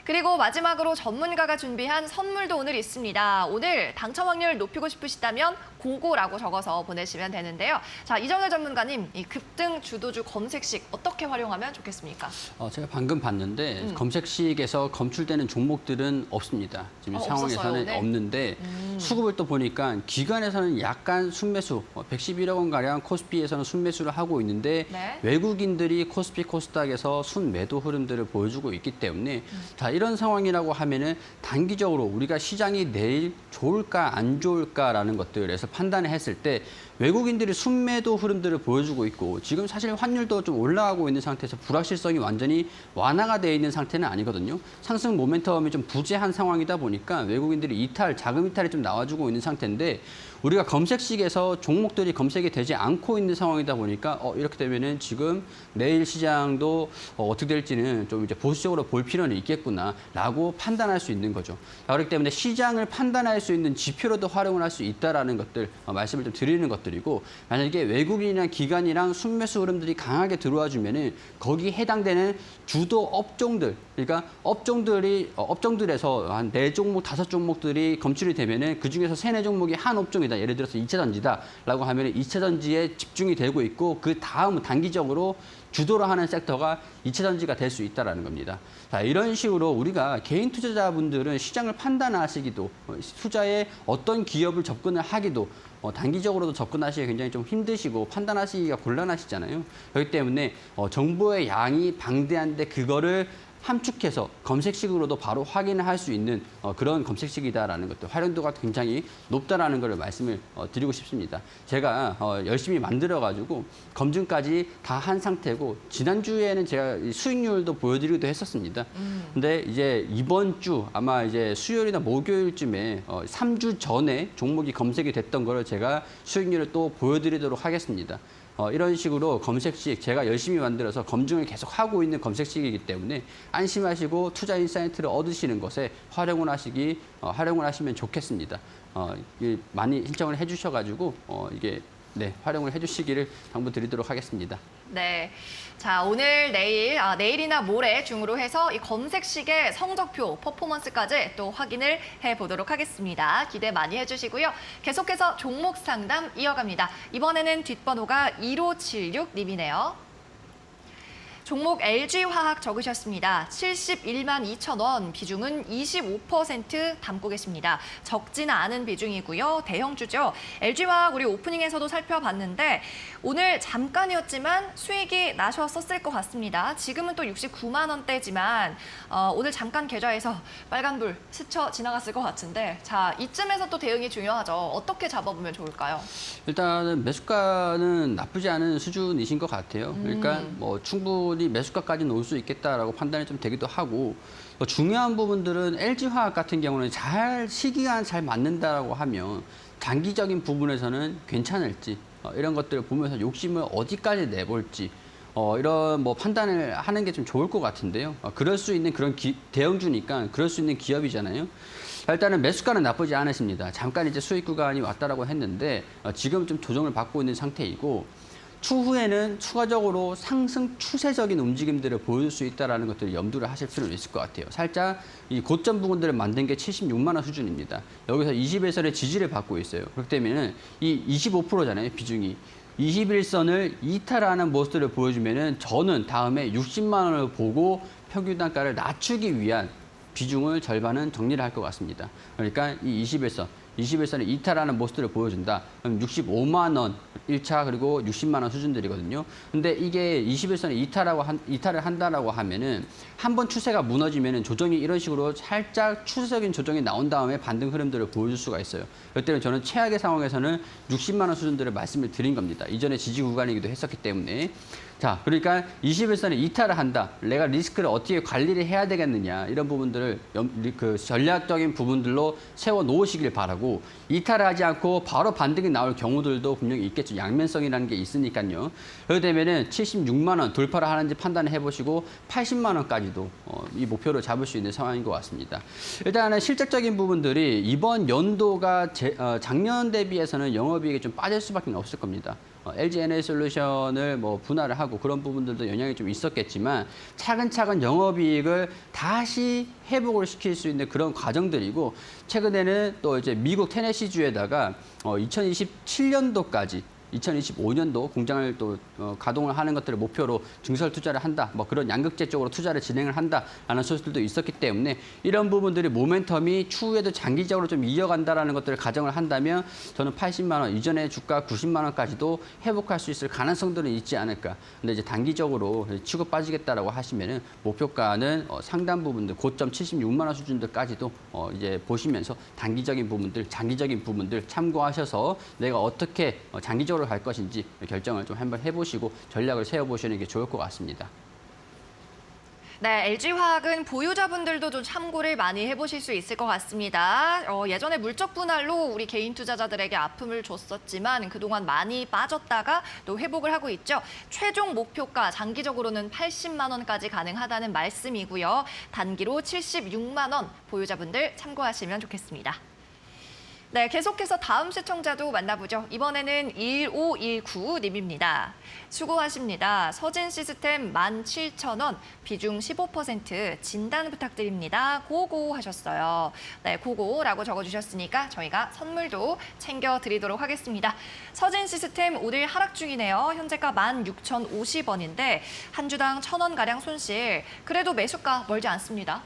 그리고 마지막으로 전문가가 준비한 선물도 오늘 있습니다. 오늘 당첨 확률 높이고 싶으시다면 고고라고 적어서 보내시면 되는데요. 자, 이정열 전문가님, 이 급등 주도주 검색식 어떻게 활용하면 좋겠습니까? 제가 방금 봤는데 검색식에서 검출되는 종목들은 없습니다. 지금 상황에서는 네. 없는데 수급을 또 보니까 기관에서는 약간 순매수, 111억 원가량 코스피에서는 순매수를 하고 있는데 네. 외국인들이 코스피 코스닥에서 순매도 흐름들을 보여주고 있기 때문에 자, 이런 상황이라고 하면은 단기적으로 우리가 시장이 내일 좋을까 안 좋을까라는 것들에서 판단을 했을 때 외국인들이 순매도 흐름들을 보여주고 있고 지금 사실 환율도 좀 올라가고 있는 상태에서 불확실성이 완전히 완화가 되어 있는 상태는 아니거든요. 상승 모멘텀이 좀 부재한 상황이다 보니까 외국인들이 자금 이탈이 좀 나와주고 있는 상태인데 우리가 검색식에서 종목들이 검색이 되지 않고 있는 상황이다 보니까 이렇게 되면은 지금 내일 시장도 어떻게 될지는 좀 이제 보수적으로 볼 필요는 있겠구나라고 판단할 수 있는 거죠. 그렇기 때문에 시장을 판단할 수 있는 지표로도 활용을 할 수 있다라는 것들 말씀을 좀 드리는 것들이고 만약에 외국인이나 기관이랑 순매수 흐름들이 강하게 들어와 주면은 거기에 해당되는 주도 업종들 그러니까 업종들에서 한 4종목, 5종목들이 검출이 되면은 그 중에서 3, 4종목이 한 업종이다. 예를 들어서 2차 전지다라고 하면 2차 전지에 집중이 되고 있고 그 다음 단기적으로 주도를 하는 섹터가 2차 전지가 될 수 있다는 겁니다. 자, 이런 식으로 우리가 개인 투자자분들은 시장을 판단하시기도 투자에 어떤 기업을 접근을 하기도 단기적으로도 접근하시기 굉장히 좀 힘드시고 판단하시기가 곤란하시잖아요. 그렇기 때문에 정보의 양이 방대한데 그거를 함축해서 검색식으로도 바로 확인을 할 수 있는 그런 검색식이다라는 것도 활용도가 굉장히 높다라는 걸 말씀을 드리고 싶습니다. 제가 열심히 만들어가지고 검증까지 다 한 상태고 지난주에는 제가 수익률도 보여드리기도 했었습니다. 근데 이제 이번 주 아마 이제 수요일이나 목요일쯤에 3주 전에 종목이 검색이 됐던 거를 제가 수익률을 또 보여드리도록 하겠습니다. 이런 식으로 검색식 제가 열심히 만들어서 검증을 계속 하고 있는 검색식이기 때문에 안심하시고 투자 인사이트를 얻으시는 것에 활용을 하시면 좋겠습니다. 많이 신청을 해주셔가지고 이게 활용을 해주시기를 당부드리도록 하겠습니다. 네. 자, 오늘, 내일이나 모레 중으로 해서 이 검색식의 성적표, 퍼포먼스까지 또 확인을 해보도록 하겠습니다. 기대 많이 해주시고요. 계속해서 종목 상담 이어갑니다. 이번에는 뒷번호가 1576님이네요. 종목 LG화학 적으셨습니다. 71만 2천 원, 비중은 25% 담고 계십니다. 적지는 않은 비중이고요. 대형주죠. LG화학 우리 오프닝에서도 살펴봤는데 오늘 잠깐이었지만 수익이 나셨었을 것 같습니다. 지금은 또 69만 원대지만 오늘 잠깐 계좌에서 빨간불 스쳐 지나갔을 것 같은데 자, 이쯤에서 또 대응이 중요하죠. 어떻게 잡아보면 좋을까요? 일단은 매수가는 나쁘지 않은 수준이신 것 같아요. 그러니까 뭐 충분히 매수가까지는 올 수 있겠다라고 판단이 좀 되기도 하고 중요한 부분들은 LG화학 같은 경우는 시기가 잘 맞는다라고 하면 장기적인 부분에서는 괜찮을지 이런 것들을 보면서 욕심을 어디까지 내볼지 이런 뭐 판단을 하는 게 좀 좋을 것 같은데요. 그럴 수 있는 그런 대형주니까 그럴 수 있는 기업이잖아요. 일단은 매수가는 나쁘지 않으십니다. 잠깐 이제 수익 구간이 왔다라고 했는데 지금 좀 조정을 받고 있는 상태이고 추후에는 추가적으로 상승 추세적인 움직임들을 보여줄 수 있다는 것들을 염두를 하실 필요는 있을 것 같아요. 살짝 이 고점 부분들을 만든 게 76만 원 수준입니다. 여기서 21선의 지지를 받고 있어요. 그렇기 때문에 이 25%잖아요, 비중이. 21선을 이탈하는 모습들을 보여주면은 저는 다음에 60만 원을 보고 평균 단가를 낮추기 위한 비중을 절반은 정리를 할 것 같습니다. 그러니까 이 21선을 이탈하는 모습들을 보여준다. 그럼 65만 원 1차 그리고 60만 원 수준들이거든요. 근데 이게 21선에 이탈을 한다라고 하면은 한번 추세가 무너지면은 조정이 이런 식으로 살짝 추세적인 조정이 나온 다음에 반등 흐름들을 보여줄 수가 있어요. 그때는 저는 최악의 상황에서는 60만 원 수준들을 말씀을 드린 겁니다. 이전에 지지 구간이기도 했었기 때문에. 자, 그러니까 21선에 이탈을 한다. 내가 리스크를 어떻게 관리를 해야 되겠느냐. 이런 부분들을 그 전략적인 부분들로 세워 놓으시길 바라고 이탈을 하지 않고 바로 반등이 나올 경우들도 분명히 있겠죠. 양면성이라는 게 있으니까요. 그렇게 되면은 76만 원 돌파를 하는지 판단을 해보시고 80만 원까지도 이 목표를 잡을 수 있는 상황인 것 같습니다. 일단은 실질적인 부분들이 이번 연도가 작년 대비해서는 영업이익이 좀 빠질 수밖에 없을 겁니다. LG 에너지솔루션을 뭐 분할을 하고 그런 부분들도 영향이 좀 있었겠지만 차근차근 영업이익을 다시 회복을 시킬 수 있는 그런 과정들이고 최근에는 또 이제 미국 테네시주에다가 2027년도까지 2025년도 공장을 또 가동을 하는 것들을 목표로 증설 투자를 한다. 뭐 그런 양극재 쪽으로 투자를 진행을 한다라는 소식들도 있었기 때문에 이런 부분들이 모멘텀이 추후에도 장기적으로 좀 이어간다라는 것들을 가정을 한다면 저는 80만 원 이전의 주가 90만 원까지도 회복할 수 있을 가능성들은 있지 않을까. 근데 이제 단기적으로 치고 빠지겠다라고 하시면은 목표가는 상당 부분들 고점 76만 원 수준들까지도 이제 보시면서 단기적인 부분들, 장기적인 부분들 참고하셔서 내가 어떻게 장기적으로 갈 것인지 결정을 좀 한번 해보시고 전략을 세워보시는 게 좋을 것 같습니다. 네, LG화학은 보유자분들도 좀 참고를 많이 해보실 수 있을 것 같습니다. 예전에 물적 분할로 우리 개인 투자자들에게 아픔을 줬었지만 그동안 많이 빠졌다가 또 회복을 하고 있죠. 최종 목표가 장기적으로는 80만 원까지 가능하다는 말씀이고요. 단기로 76만 원 보유자분들 참고하시면 좋겠습니다. 네, 계속해서 다음 시청자도 만나보죠. 이번에는 1519님입니다. 수고하십니다. 서진 시스템 17,000원, 비중 15% 진단 부탁드립니다. 고고 하셨어요. 네, 고고라고 적어주셨으니까 저희가 선물도 챙겨드리도록 하겠습니다. 서진 시스템 오늘 하락 중이네요. 현재가 16,050원인데 한 주당 1,000원가량 손실. 그래도 매수가 멀지 않습니다.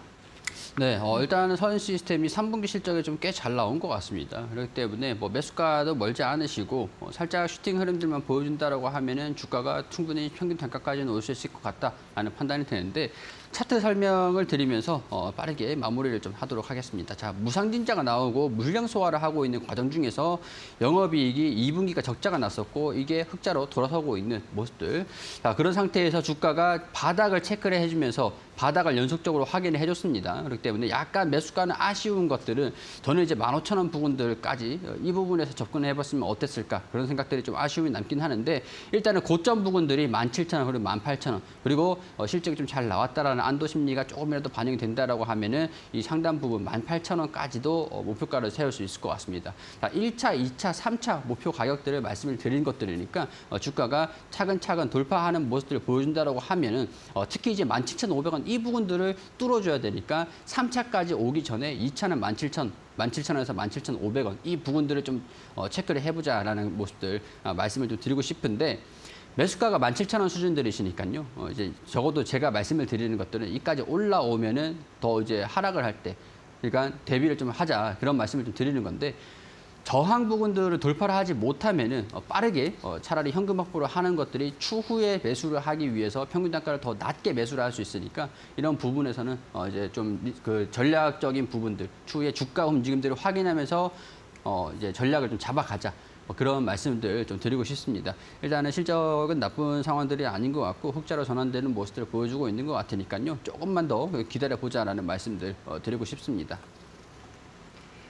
네, 일단은 서진 시스템이 3분기 실적이 좀 꽤 잘 나온 것 같습니다. 그렇기 때문에 뭐 매수가도 멀지 않으시고 살짝 슈팅 흐름들만 보여준다라고 하면은 주가가 충분히 평균 단가까지는 올 수 있을 것 같다라는 판단이 되는데 차트 설명을 드리면서 빠르게 마무리를 좀 하도록 하겠습니다. 자, 무상진자가 나오고 물량 소화를 하고 있는 과정 중에서 영업이익이 2분기가 적자가 났었고 이게 흑자로 돌아서고 있는 모습들. 자, 그런 상태에서 주가가 바닥을 체크를 해주면서 바닥을 연속적으로 확인을 해줬습니다. 그렇기 때문에 약간 매수가는 아쉬운 것들은 저는 이제 15,000원 부분들까지 이 부분에서 접근을 해봤으면 어땠을까 그런 생각들이 좀 아쉬움이 남긴 하는데 일단은 고점 부분들이 17,000원 그리고 18,000원 그리고 실적이 좀 잘 나왔다라는 안도 심리가 조금이라도 반영이 된다라고 하면은 이 상단 부분 18,000원까지도 목표가를 세울 수 있을 것 같습니다. 자, 1차, 2차, 3차 목표 가격들을 말씀을 드린 것들이니까 주가가 차근차근 돌파하는 모습들을 보여준다라고 하면은 특히 이제 17,500원 이 부분들을 뚫어줘야 되니까 3차까지 오기 전에 2차는 17,000원에서 17,500원 이 부분들을 좀 체크를 해보자라는 모습들 말씀을 좀 드리고 싶은데 매수가가 17,000원 수준들이시니까요. 이제 적어도 제가 말씀을 드리는 것들은 이까지 올라오면은 더 이제 하락을 할 때, 그러니까 대비를 좀 하자 그런 말씀을 좀 드리는 건데 저항 부분들을 돌파를 하지 못하면은 빠르게 차라리 현금 확보를 하는 것들이 추후에 매수를 하기 위해서 평균 단가를 더 낮게 매수를 할 수 있으니까 이런 부분에서는 이제 좀 그 전략적인 부분들 추후에 주가 움직임들을 확인하면서 이제 전략을 좀 잡아가자. 그런 말씀들 좀 드리고 싶습니다. 일단은 실적은 나쁜 상황들이 아닌 것 같고 흑자로 전환되는 모습들을 보여주고 있는 것 같으니까요. 조금만 더 기다려보자라는 말씀들 드리고 싶습니다.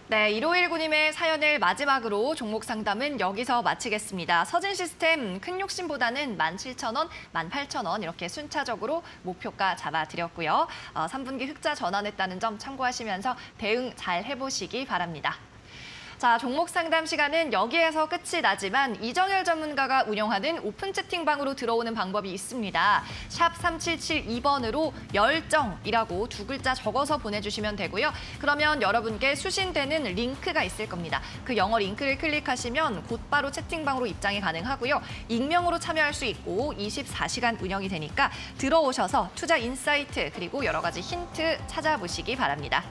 네, 1519님의 사연을 마지막으로 종목 상담은 여기서 마치겠습니다. 서진 시스템 큰 욕심보다는 17,000원, 18,000원 이렇게 순차적으로 목표가 잡아드렸고요. 3분기 흑자 전환했다는 점 참고하시면서 대응 잘 해보시기 바랍니다. 자, 종목 상담 시간은 여기에서 끝이 나지만 이정열 전문가가 운영하는 오픈 채팅방으로 들어오는 방법이 있습니다. 샵 3772번으로 열정이라고 두 글자 적어서 보내주시면 되고요. 그러면 여러분께 수신되는 링크가 있을 겁니다. 그 영어 링크를 클릭하시면 곧바로 채팅방으로 입장이 가능하고요. 익명으로 참여할 수 있고 24시간 운영이 되니까 들어오셔서 투자 인사이트 그리고 여러 가지 힌트 찾아보시기 바랍니다.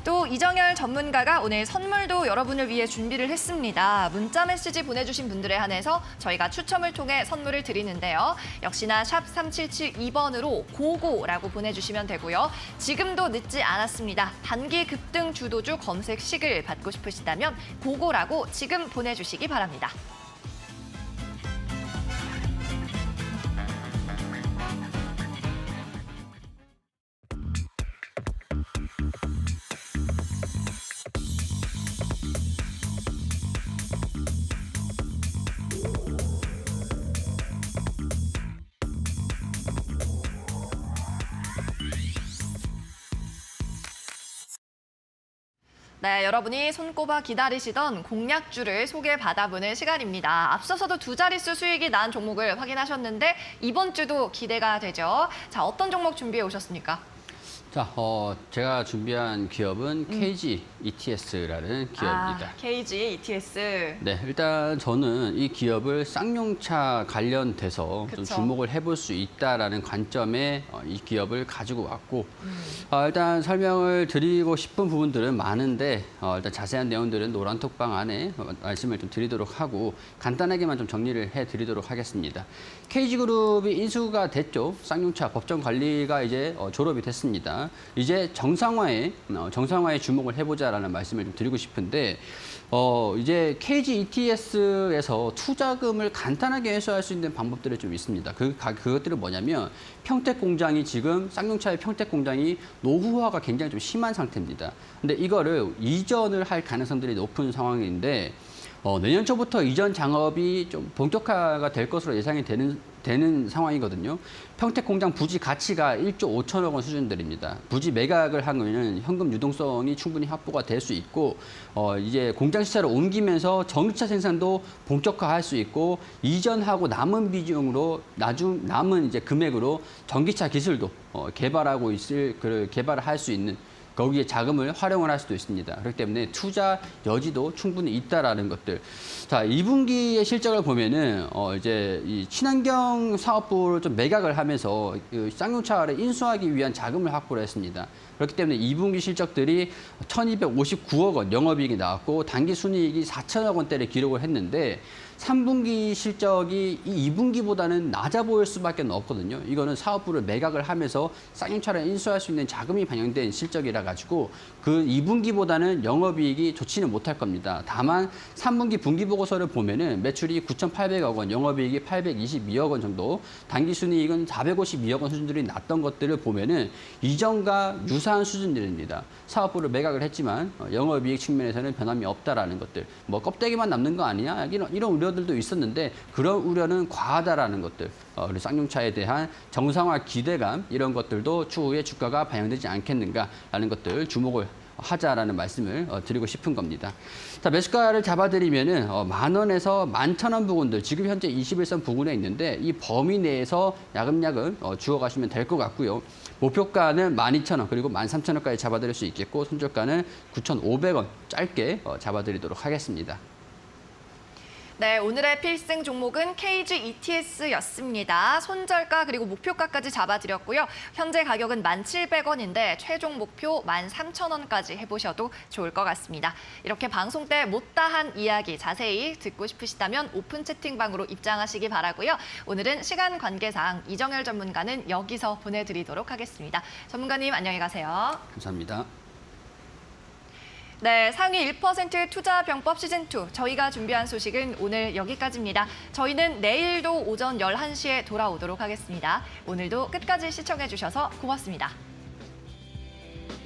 또 이정열 전문가가 오늘 선물도 여러분을 위해 준비를 했습니다. 문자 메시지 보내주신 분들에 한해서 저희가 추첨을 통해 선물을 드리는데요. 역시나 샵 3772번으로 고고라고 보내주시면 되고요. 지금도 늦지 않았습니다. 단기 급등 주도주 검색식을 받고 싶으시다면 고고라고 지금 보내주시기 바랍니다. 네, 여러분이 손꼽아 기다리시던 공략주를 소개받아보는 시간입니다. 앞서서도 두 자릿수 수익이 난 종목을 확인하셨는데 이번 주도 기대가 되죠. 자, 어떤 종목 준비해 오셨습니까? 자, 제가 준비한 기업은 KG ETS라는 기업입니다. KG ETS. 네, 일단 저는 이 기업을 쌍용차 관련돼서 좀 그쵸. 주목을 해볼 수 있다라는 관점에 이 기업을 가지고 왔고, 일단 설명을 드리고 싶은 부분들은 많은데, 일단 자세한 내용들은 노란톡방 안에 말씀을 좀 드리도록 하고, 간단하게만 좀 정리를 해드리도록 하겠습니다. KG그룹이 인수가 됐죠. 쌍용차 법정 관리가 이제 졸업이 됐습니다. 이제 정상화에 주목을 해보자라는 말씀을 좀 드리고 싶은데, 이제 KG ETS에서 투자금을 간단하게 회수할 수 있는 방법들이 좀 있습니다. 그것들은 뭐냐면 평택 공장이 지금 쌍용차의 평택 공장이 노후화가 굉장히 좀 심한 상태입니다. 근데 이거를 이전을 할 가능성들이 높은 상황인데, 내년 초부터 이전 작업이 좀 본격화가 될 것으로 예상이 되는 상황이거든요. 평택 공장 부지 가치가 1조 5천억 원 수준들입니다. 부지 매각을 하면 현금 유동성이 충분히 확보가 될 수 있고, 이제 공장 시설을 옮기면서 전기차 생산도 본격화할 수 있고, 이전하고 남은 비중으로 남은 이제 금액으로 전기차 기술도 개발하고 개발을 할 수 있는, 거기에 자금을 활용을 할 수도 있습니다. 그렇기 때문에 투자 여지도 충분히 있다라는 것들. 자, 2분기의 실적을 보면은 이제 이 친환경 사업부를 좀 매각을 하면서 그 쌍용차를 인수하기 위한 자금을 확보를 했습니다. 그렇기 때문에 2분기 실적들이 1,259억 원 영업이익이 나왔고 단기 순이익이 4천억 원대를 기록을 했는데 3분기 실적이 이 2분기보다는 낮아 보일 수밖에 없거든요. 이거는 사업부를 매각을 하면서 쌍용차를 인수할 수 있는 자금이 반영된 실적이라 가지고 그 2분기보다는 영업이익이 좋지는 못할 겁니다. 다만 3분기 분기보고서를 보면은 매출이 9,800억 원, 영업이익이 822억 원 정도, 단기 순이익은 452억 원 수준들이 났던 것들을 보면은 이전과 유사한 수준들입니다. 사업부를 매각을 했지만 영업이익 측면에서는 변함이 없다라는 것들. 뭐 껍데기만 남는 거 아니냐? 이런 우려들도 있었는데 그런 우려는 과하다라는 것들. 그리고 쌍용차에 대한 정상화 기대감 이런 것들도 추후에 주가가 반영되지 않겠는가라는 것들 주목을 하자라는 말씀을 드리고 싶은 겁니다. 자, 매수가를 잡아드리면은 10,000원에서 11,000원 부근들, 지금 현재 21선 부근에 있는데 이 범위 내에서 야금야금 주어가시면 될 것 같고요. 목표가는 12,000원 그리고 13,000원까지 잡아드릴 수 있겠고 손절가는 9,500원 짧게 잡아드리도록 하겠습니다. 네, 오늘의 필승 종목은 KG ETS였습니다. 손절가 그리고 목표가까지 잡아드렸고요. 현재 가격은 1,700원인데 최종 목표 13,000원까지 해보셔도 좋을 것 같습니다. 이렇게 방송 때 못다한 이야기 자세히 듣고 싶으시다면 오픈 채팅방으로 입장하시기 바라고요. 오늘은 시간 관계상 이정열 전문가는 여기서 보내드리도록 하겠습니다. 전문가님 안녕히 가세요. 감사합니다. 네, 상위 1% 투자병법 시즌2 저희가 준비한 소식은 오늘 여기까지입니다. 저희는 내일도 오전 11시에 돌아오도록 하겠습니다. 오늘도 끝까지 시청해 주셔서 고맙습니다.